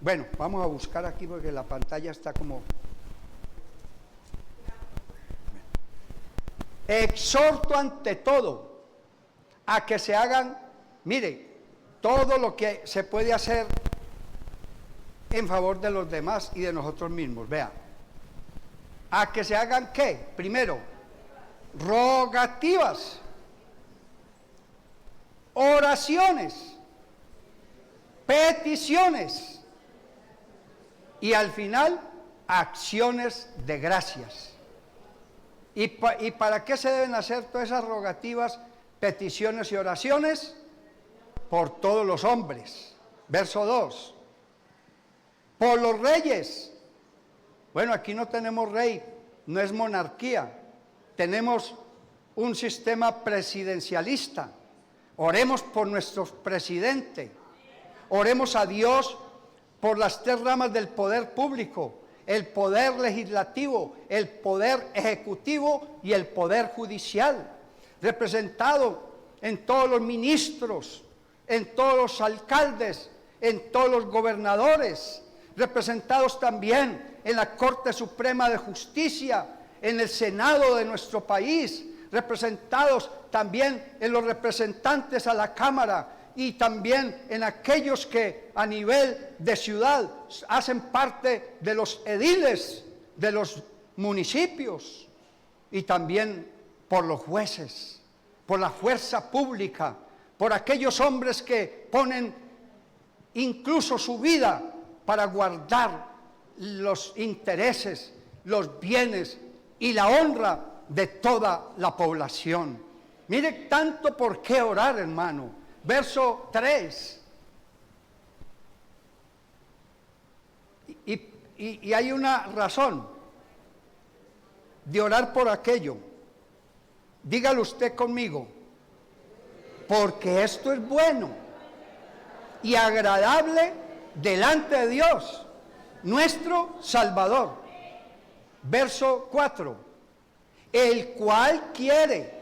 Bueno, vamos a buscar aquí porque la pantalla está como... Exhorto ante todo a que se hagan, mire, todo lo que se puede hacer en favor de los demás y de nosotros mismos. Vea, a que se hagan ¿qué? Primero, rogativas, oraciones, peticiones y al final acciones de gracias. ¿Y para qué se deben hacer todas esas rogativas, peticiones y oraciones? Por todos los hombres. Verso 2. Por los reyes. Bueno, aquí no tenemos rey, no es monarquía. Tenemos un sistema presidencialista. Oremos por nuestro presidente. Oremos a Dios por las 3 ramas del poder público. El poder legislativo, el poder ejecutivo y el poder judicial, representado en todos los ministros, en todos los alcaldes, en todos los gobernadores, representados también en la Corte Suprema de Justicia, en el Senado de nuestro país, representados también en los representantes a la Cámara, y también en aquellos que a nivel de ciudad hacen parte de los ediles de los municipios, y también por los jueces, por la fuerza pública, por aquellos hombres que ponen incluso su vida para guardar los intereses, los bienes y la honra de toda la población. Mire tanto por qué orar, hermano. Verso 3. Y hay una razón de orar por aquello. Dígalo usted conmigo. Porque esto es bueno y agradable delante de Dios, nuestro Salvador. Verso 4. El cual quiere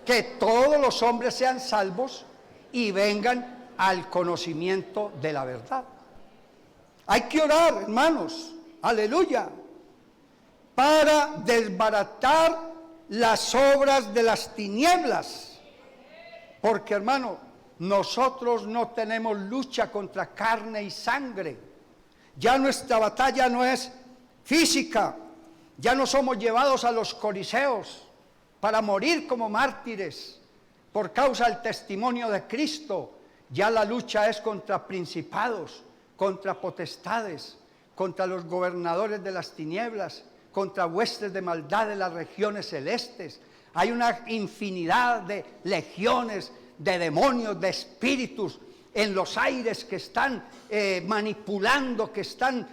que todos los hombres sean salvos y vengan al conocimiento de la verdad. Hay que orar, hermanos, aleluya, para desbaratar las obras de las tinieblas. Porque, hermano, nosotros no tenemos lucha contra carne y sangre. Ya nuestra batalla no es física. Ya no somos llevados a los coliseos para morir como mártires por causa del testimonio de Cristo. Ya la lucha es contra principados, contra potestades, contra los gobernadores de las tinieblas, contra huestes de maldad de las regiones celestes. Hay una infinidad de legiones, de demonios, de espíritus en los aires que están manipulando, que están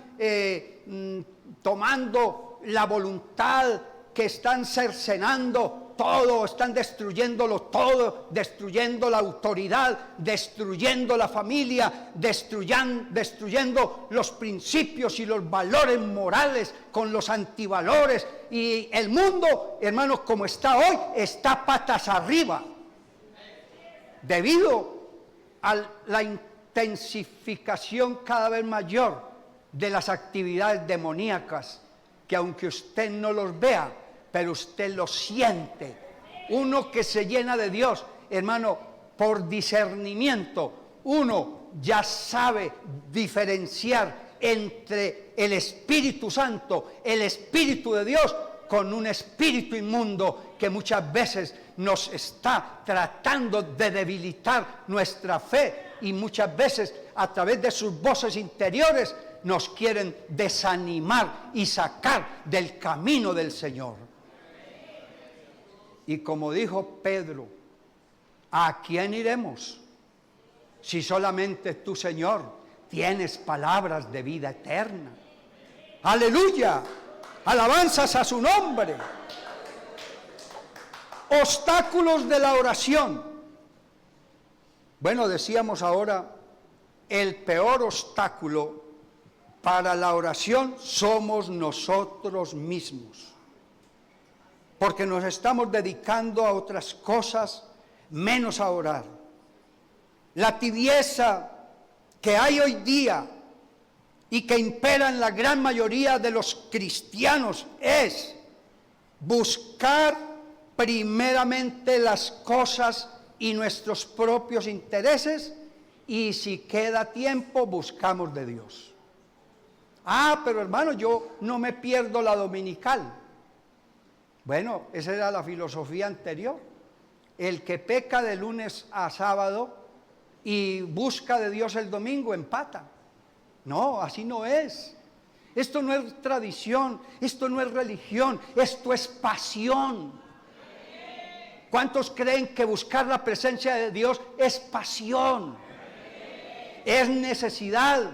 tomando la voluntad, que están cercenando todo, están destruyéndolo todo, destruyendo la autoridad, destruyendo la familia, destruyendo los principios y los valores morales con los antivalores. Y el mundo, hermanos, como está hoy, está patas arriba, debido a la intensificación cada vez mayor de las actividades demoníacas, que aunque usted no los vea, pero usted los siente. Uno que se llena de Dios, hermano, por discernimiento, uno ya sabe diferenciar entre el Espíritu Santo, el Espíritu de Dios, con un espíritu inmundo que muchas veces nos está tratando de debilitar nuestra fe, y muchas veces a través de sus voces interiores nos quieren desanimar y sacar del camino del Señor. Y como dijo Pedro, ¿a quién iremos? Si solamente tú, Señor, tienes palabras de vida eterna. ¡Aleluya! Alabanzas a su nombre. Obstáculos de la oración. Bueno, decíamos ahora, el peor obstáculo para la oración somos nosotros mismos, porque nos estamos dedicando a otras cosas menos a orar. La tibieza que hay hoy día y que impera en la gran mayoría de los cristianos es buscar primeramente las cosas y nuestros propios intereses, y si queda tiempo buscamos de Dios. Pero hermano, yo no me pierdo la dominical. Bueno, esa era la filosofía anterior. El que peca de lunes a sábado y busca de Dios el domingo empata. No, así no es. Esto no es tradición, esto no es religión, esto es pasión. ¿Cuántos creen que buscar la presencia de Dios es pasión? Es necesidad.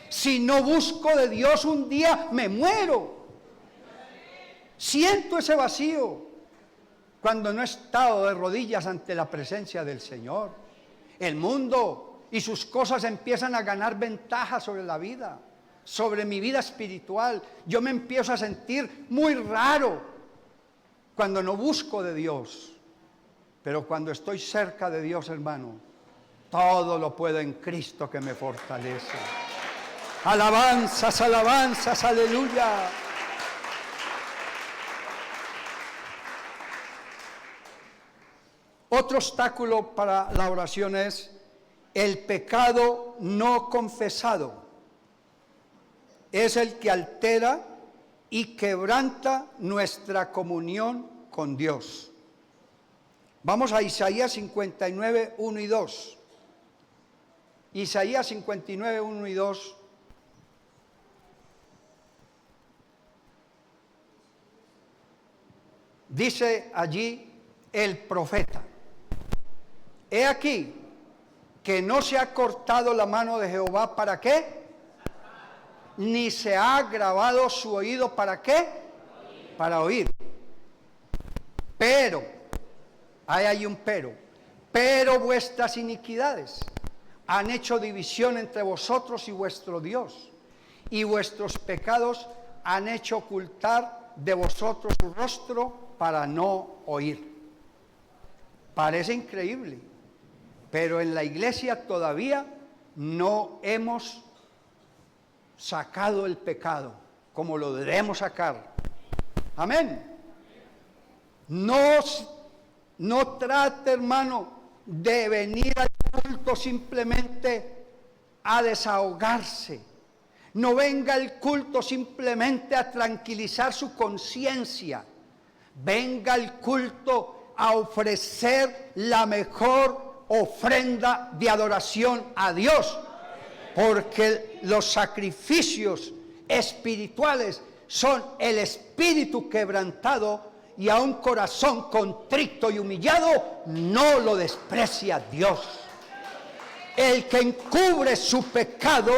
Si no busco de Dios un día, me muero. Siento ese vacío cuando no he estado de rodillas ante la presencia del Señor. El mundo y sus cosas empiezan a ganar ventaja sobre la vida, sobre mi vida espiritual. Yo me empiezo a sentir muy raro cuando no busco de Dios. Pero cuando estoy cerca de Dios, hermano, todo lo puedo en Cristo que me fortalece. Alabanzas, alabanzas, aleluya. Otro obstáculo para la oración es el pecado no confesado. Es el que altera y quebranta nuestra comunión con Dios. Vamos a Isaías 59, 1 y 2. Isaías 59, 1 y 2. Dice allí el profeta: he aquí que no se ha cortado la mano de Jehová, ¿para qué? Ni se ha agravado su oído, ¿para qué? Para oír. Pero, hay un pero vuestras iniquidades han hecho división entre vosotros y vuestro Dios, y vuestros pecados han hecho ocultar de vosotros su rostro para no oír. Parece increíble, pero en la iglesia todavía no hemos sacado el pecado como lo debemos sacar. Amén. No trate, hermano, de venir al culto simplemente a desahogarse. No venga al culto simplemente a tranquilizar su conciencia. Venga al culto a ofrecer la mejor ofrenda de adoración a Dios, porque los sacrificios espirituales son el espíritu quebrantado, y a un corazón contrito y humillado no lo desprecia Dios. El que encubre su pecado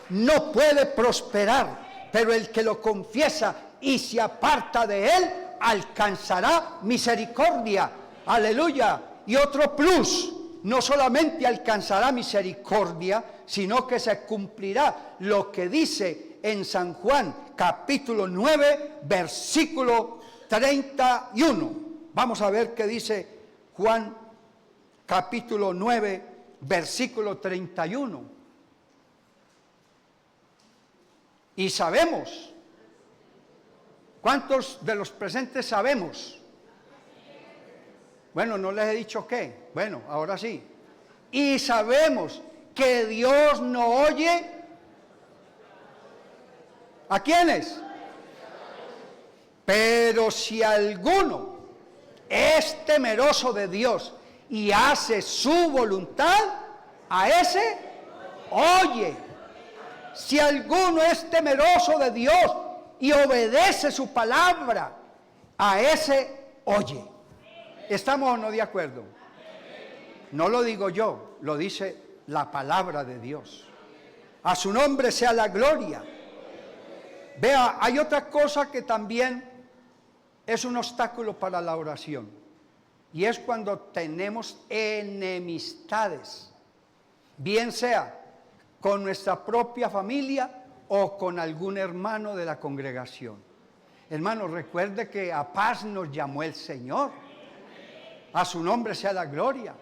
no puede prosperar, pero el que lo confiesa y se aparta de él alcanzará misericordia. Aleluya. Y otro plus: no solamente alcanzará misericordia, sino que se cumplirá lo que dice en San Juan capítulo 9 versículo 31. Vamos a ver qué dice Juan capítulo 9 versículo 31. Y sabemos, ¿cuántos de los presentes sabemos? Bueno, no les he dicho qué. Bueno, ahora sí. Y sabemos que Dios no oye. ¿A quiénes? Pero si alguno es temeroso de Dios y hace su voluntad, a ese oye. Si alguno es temeroso de Dios y obedece su palabra, a ese oye. ¿Estamos o no de acuerdo? No lo digo yo, lo dice la palabra de Dios. A su nombre sea la gloria. Vea, hay otra cosa que también es un obstáculo para la oración, y es cuando tenemos enemistades, bien sea con nuestra propia familia o con algún hermano de la congregación. Hermano, recuerde que a paz nos llamó el Señor. A su nombre sea la gloria.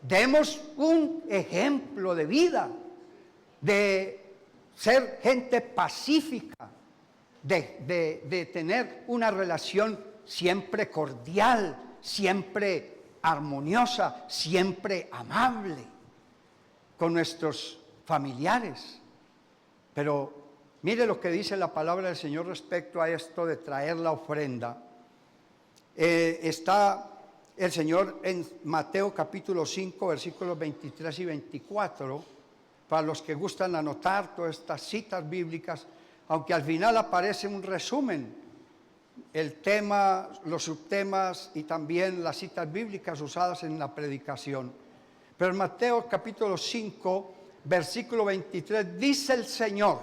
Demos un ejemplo de vida, de ser gente pacífica, de tener una relación siempre cordial, siempre armoniosa, siempre amable con nuestros familiares. Pero mire lo que dice la palabra del Señor respecto a esto de traer la ofrenda. Está el Señor en Mateo capítulo 5 versículos 23 y 24, para los que gustan anotar todas estas citas bíblicas, aunque al final aparece un resumen, el tema, los subtemas y también las citas bíblicas usadas en la predicación. Pero en Mateo capítulo 5, versículo 23, dice el Señor: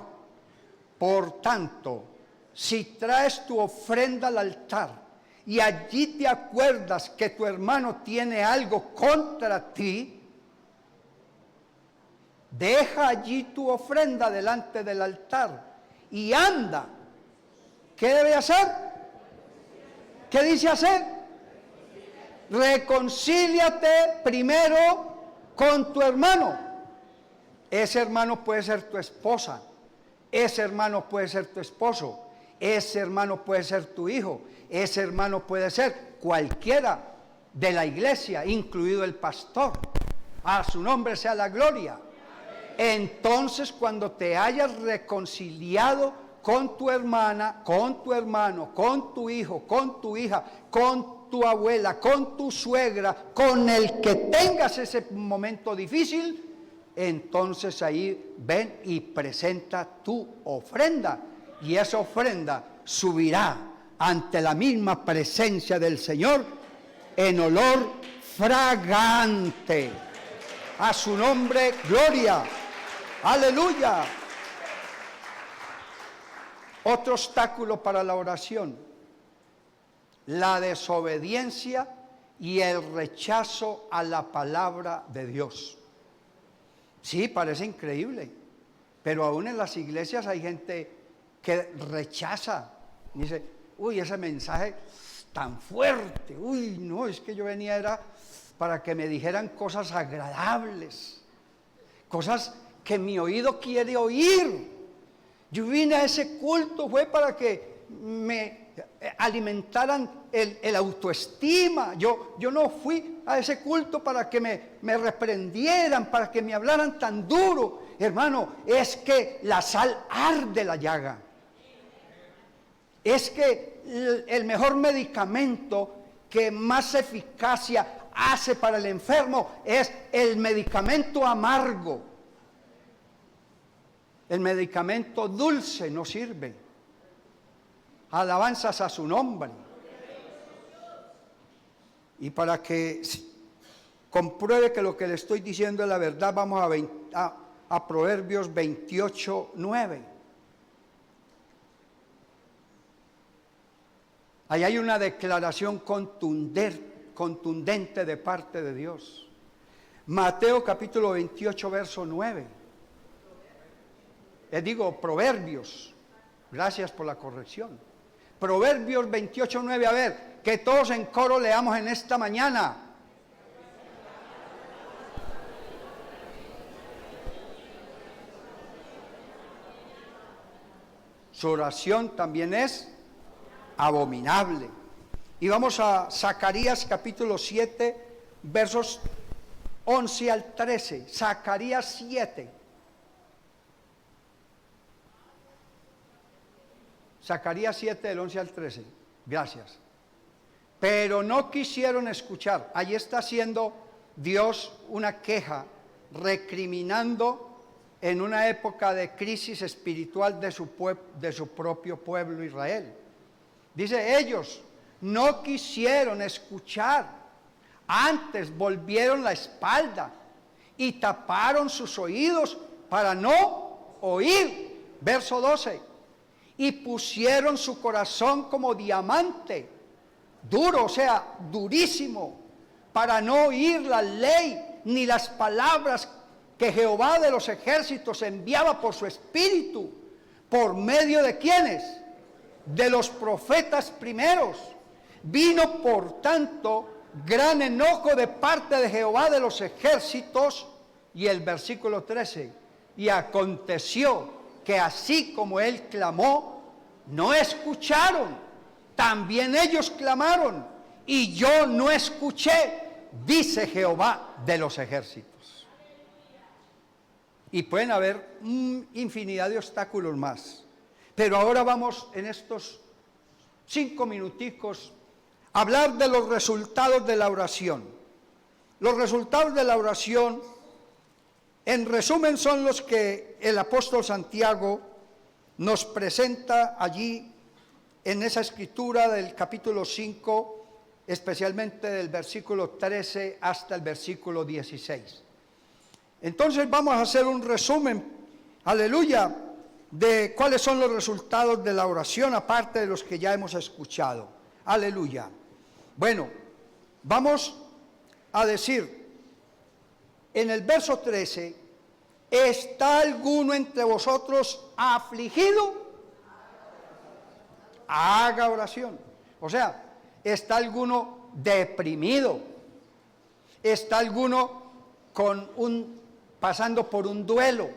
por tanto, si traes tu ofrenda al altar y allí te acuerdas que tu hermano tiene algo contra ti, deja allí tu ofrenda delante del altar y anda. ¿Qué debe hacer? ¿Qué dice hacer? Reconcíliate primero con tu hermano. Ese hermano puede ser tu esposa, ese hermano puede ser tu esposo, ese hermano puede ser tu hijo, ese hermano puede ser cualquiera de la iglesia, incluido el pastor. A su nombre sea la gloria. Entonces, cuando te hayas reconciliado con tu hermana, con tu hermano, con tu hijo, con tu hija, con tu abuela, con tu suegra, con el que tengas ese momento difícil, entonces ahí ven y presenta tu ofrenda. Y esa ofrenda subirá ante la misma presencia del Señor en olor fragante. A su nombre, gloria. Aleluya. Otro obstáculo para la oración: la desobediencia y el rechazo a la palabra de Dios. Sí, parece increíble, pero aún en las iglesias hay gente que rechaza. Dice, uy, ese mensaje tan fuerte, uy, no, es que yo venía era para que me dijeran cosas agradables, cosas que mi oído quiere oír. Yo vine a ese culto fue para que me alimentaran el autoestima. Yo no fui a ese culto para que me reprendieran, para que me hablaran tan duro. Hermano, es que la sal arde la llaga. Es que el mejor medicamento que más eficacia hace para el enfermo es el medicamento amargo. El medicamento dulce no sirve. Alabanzas a su nombre. Y para que compruebe que lo que le estoy diciendo es la verdad, vamos a Proverbios 28:9. Ahí hay una declaración contundente de parte de Dios. Mateo capítulo 28, verso 9. Les digo Proverbios, gracias por la corrección. Proverbios 28:9, a ver, que todos en coro leamos en esta mañana. Su oración también es abominable. Y vamos a Zacarías capítulo 7, versos 11 al 13. Zacarías 7. Zacarías 7, del 11 al 13. Gracias. Pero no quisieron escuchar. Allí está haciendo Dios una queja, recriminando en una época de crisis espiritual de su propio pueblo Israel. Dice, ellos no quisieron escuchar, antes volvieron la espalda y taparon sus oídos para no oír. Verso 12. Y pusieron su corazón como diamante, duro, o sea, durísimo, para no oír la ley ni las palabras que Jehová de los ejércitos enviaba por su espíritu. ¿Por medio de quiénes? De los profetas primeros. Vino, por tanto, gran enojo de parte de Jehová de los ejércitos. Y el versículo 13. Y aconteció que así como él clamó, no escucharon. También ellos clamaron, y yo no escuché, dice Jehová de los ejércitos. Y pueden haber infinidad de obstáculos más. Pero ahora vamos en estos 5 minuticos a hablar de los resultados de la oración. Los resultados de la oración, en resumen, son los que el apóstol Santiago nos presenta allí en esa escritura del capítulo 5, especialmente del versículo 13 hasta el versículo 16. Entonces vamos a hacer un resumen, aleluya, de cuáles son los resultados de la oración, aparte de los que ya hemos escuchado. Aleluya. Bueno, vamos a decir, en el verso 13, ¿está alguno entre vosotros afligido? Haga oración. O sea, ¿está alguno deprimido? ¿Está alguno pasando por un duelo?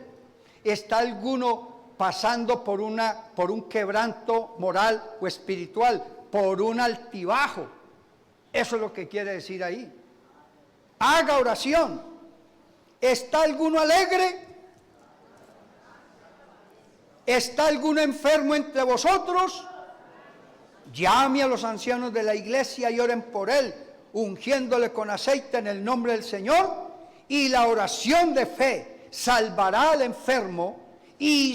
¿Está alguno pasando por un quebranto moral o espiritual, por un altibajo? Eso es lo que quiere decir ahí. Haga oración. ¿Está alguno alegre? ¿Está alguno enfermo entre vosotros? Llame a los ancianos de la iglesia y oren por él, ungiéndole con aceite en el nombre del Señor, y la oración de fe salvará al enfermo, y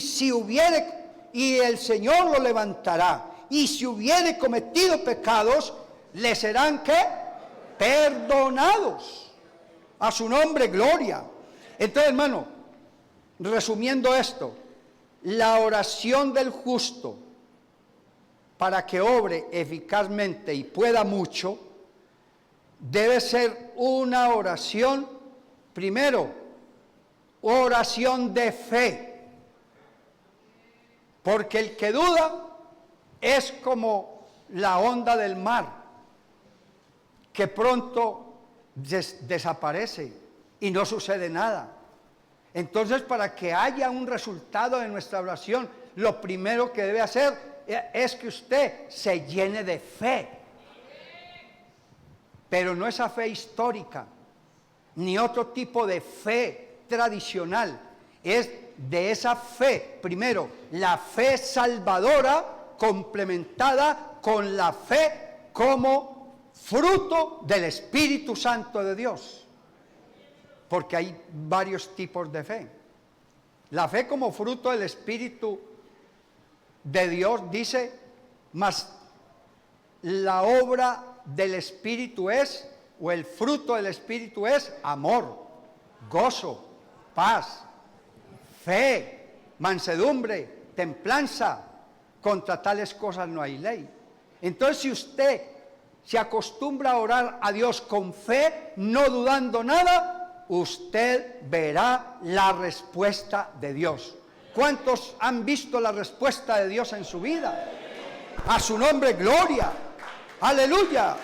el Señor lo levantará. Y si hubiere cometido pecados, le serán ¿qué? Perdonados. A su nombre, gloria. Entonces, hermano, resumiendo esto, la oración del justo, para que obre eficazmente y pueda mucho, debe ser una oración, primero, oración de fe. Porque el que duda es como la onda del mar, que pronto desaparece y no sucede nada. Entonces, para que haya un resultado de nuestra oración, lo primero que debe hacer es que usted se llene de fe. Pero no esa fe histórica, ni otro tipo de fe tradicional. Es de esa fe, primero, la fe salvadora, complementada con la fe como fruto del Espíritu Santo de Dios. Porque hay varios tipos de fe. La fe como fruto del Espíritu de Dios dice, mas la obra del Espíritu es, o el fruto del Espíritu es amor, gozo, paz, fe, mansedumbre, templanza. Contra tales cosas no hay ley. Entonces, si usted se acostumbra a orar a Dios con fe, no dudando nada, usted verá la respuesta de Dios. ¿Cuántos han visto la respuesta de Dios en su vida? A su nombre, gloria. Aleluya.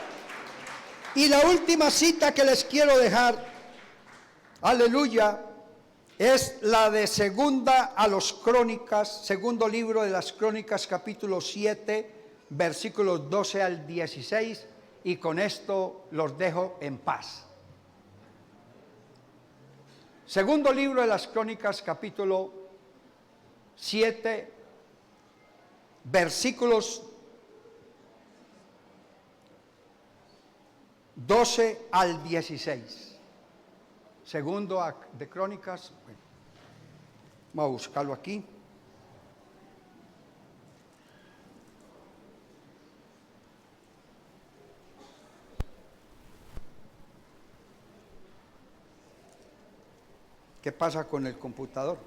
Y la última cita que les quiero dejar, aleluya, es la de segunda a los Crónicas, segundo libro de las Crónicas, capítulo 7, versículos 12 al 16, y con esto los dejo en paz. Segundo libro de las Crónicas, capítulo 7, versículos 12 al 16. Segundo de Crónicas, bueno, vamos a buscarlo aquí. ¿Qué pasa con el computador?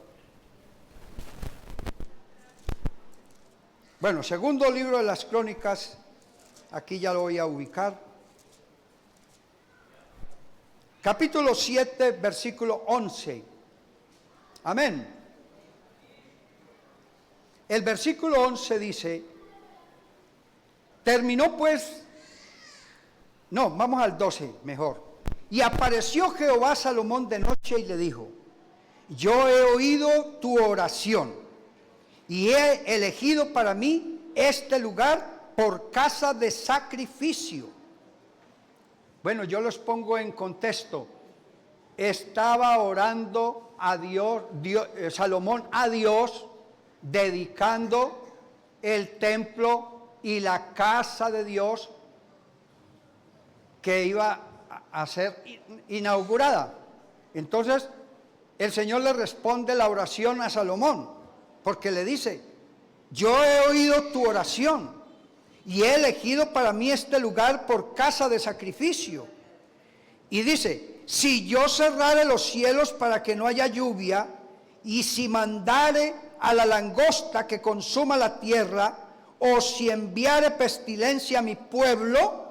Bueno, segundo libro de las Crónicas, aquí ya lo voy a ubicar. Capítulo 7, versículo 11. Amén. El versículo 11 dice, terminó pues, no, vamos al 12 mejor. Y apareció Jehová a Salomón de noche y le dijo, yo he oído tu oración y he elegido para mí este lugar por casa de sacrificio. Bueno, yo los pongo en contexto. Estaba orando a Dios, Salomón a Dios, dedicando el templo y la casa de Dios que iba a ser inaugurada. Entonces, el Señor le responde la oración a Salomón, porque le dice, yo he oído tu oración y he elegido para mí este lugar por casa de sacrificio. Y dice, si yo cerrare los cielos para que no haya lluvia, y si mandare a la langosta que consuma la tierra, o si enviare pestilencia a mi pueblo,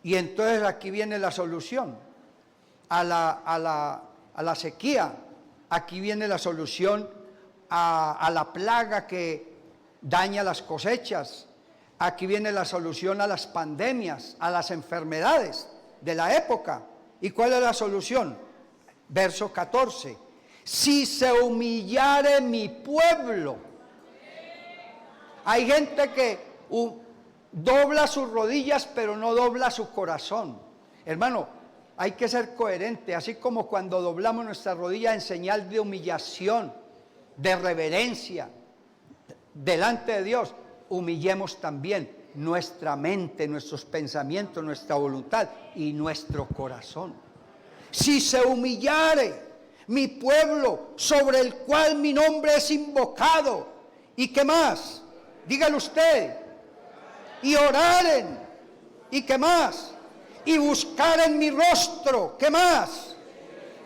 y entonces aquí viene la solución a la sequía, aquí viene la solución a la plaga que daña las cosechas, aquí viene la solución a las pandemias, a las enfermedades de la época. ¿Y cuál es la solución? Verso 14. Si se humillare mi pueblo. Hay gente que dobla sus rodillas, pero no dobla su corazón. Hermano, hay que ser coherente, así como cuando doblamos nuestra rodilla en señal de humillación, de reverencia delante de Dios, humillemos también nuestra mente, nuestros pensamientos, nuestra voluntad y nuestro corazón. Si se humillare mi pueblo sobre el cual mi nombre es invocado. ¿Y qué más? Dígalo usted. Y oraren. ¿Y qué más? Y buscaren mi rostro. ¿Qué más?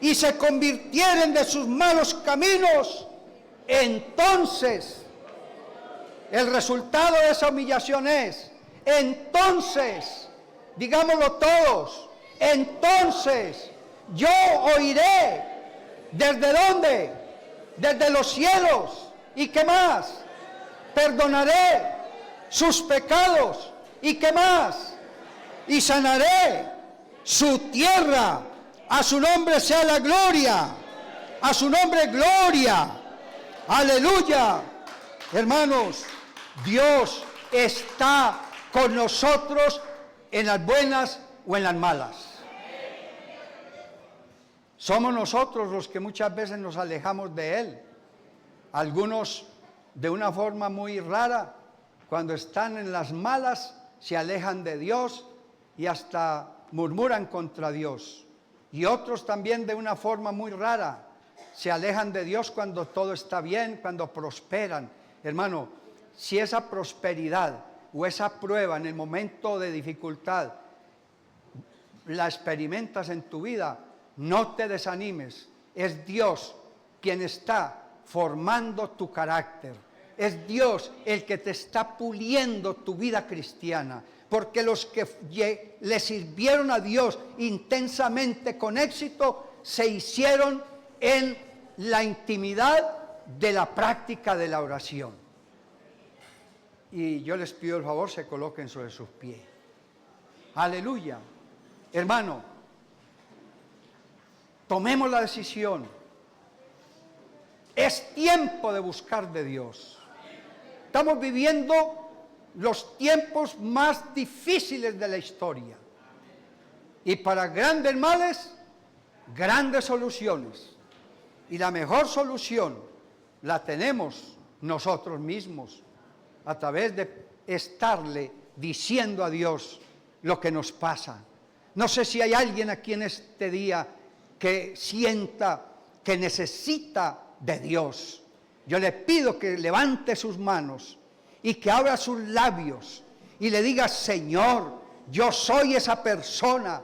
Y se convirtieren de sus malos caminos. Entonces, el resultado de esa humillación es, entonces, digámoslo todos, entonces yo oiré. ¿Desde dónde? Desde los cielos. ¿Y qué más? Perdonaré sus pecados. ¿Y qué más? Y sanaré su tierra. A su nombre sea la gloria. A su nombre gloria. Aleluya. Hermanos, Dios está con nosotros en las buenas o en las malas. Somos nosotros los que muchas veces nos alejamos de Él. Algunos de una forma muy rara, cuando están en las malas, se alejan de Dios y hasta murmuran contra Dios. Y otros también de una forma muy rara, se alejan de Dios cuando todo está bien, cuando prosperan. Hermano, si esa prosperidad o esa prueba en el momento de dificultad la experimentas en tu vida, no te desanimes. Es Dios quien está formando tu carácter. Es Dios el que te está puliendo tu vida cristiana. Porque los que le sirvieron a Dios intensamente con éxito, se hicieron en la intimidad de la práctica de la oración. Y yo les pido el favor, se coloquen sobre sus pies. Aleluya. Hermano, tomemos la decisión. Es tiempo de buscar de Dios. Estamos viviendo los tiempos más difíciles de la historia. Y para grandes males, grandes soluciones. Y la mejor solución la tenemos nosotros mismos, a través de estarle diciendo a Dios lo que nos pasa. No sé si hay alguien aquí en este día que sienta que necesita de Dios. Yo le pido que levante sus manos y que abra sus labios y le diga: Señor, yo soy esa persona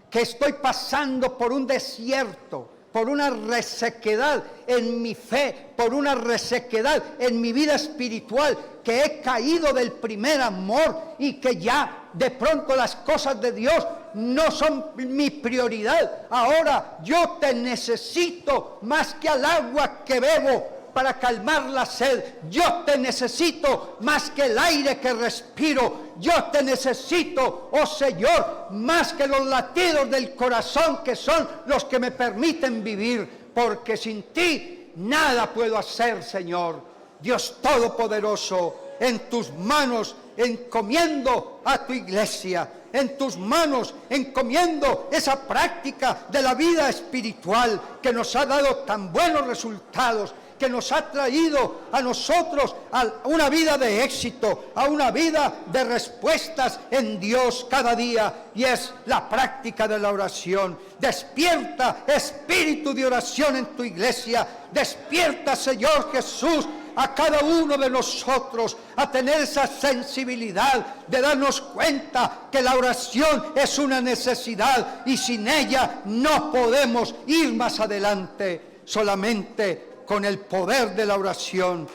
que estoy pasando por un desierto, por una resequedad en mi fe, por una resequedad en mi vida espiritual, que he caído del primer amor y que ya de pronto las cosas de Dios no son mi prioridad. Ahora yo te necesito más que al agua que bebo para calmar la sed. Yo te necesito más que el aire que respiro. Yo te necesito, oh Señor, más que los latidos del corazón, que son los que me permiten vivir, porque sin ti nada puedo hacer, Señor. Dios Todopoderoso, en tus manos encomiendo a tu iglesia. En tus manos encomiendo esa práctica de la vida espiritual que nos ha dado tan buenos resultados, que nos ha traído a nosotros a una vida de éxito, a una vida de respuestas en Dios cada día, y es la práctica de la oración. Despierta espíritu de oración en tu iglesia. Despierta, Señor Jesús, a cada uno de nosotros a tener esa sensibilidad de darnos cuenta que la oración es una necesidad y sin ella no podemos ir más adelante. Solamente con el poder de la oración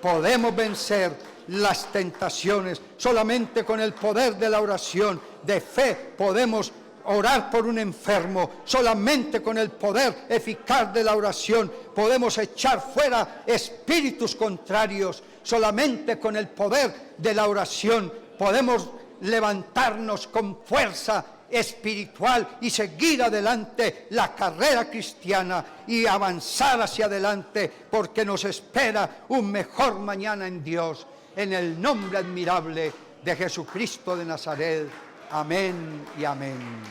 podemos vencer las tentaciones. Solamente con el poder de la oración de fe podemos orar por un enfermo. Solamente con el poder eficaz de la oración podemos echar fuera espíritus contrarios. Solamente con el poder de la oración podemos levantarnos con fuerza espiritual y seguir adelante la carrera cristiana y avanzar hacia adelante, porque nos espera un mejor mañana en Dios. En el nombre admirable de Jesucristo de Nazaret. Amén y amén.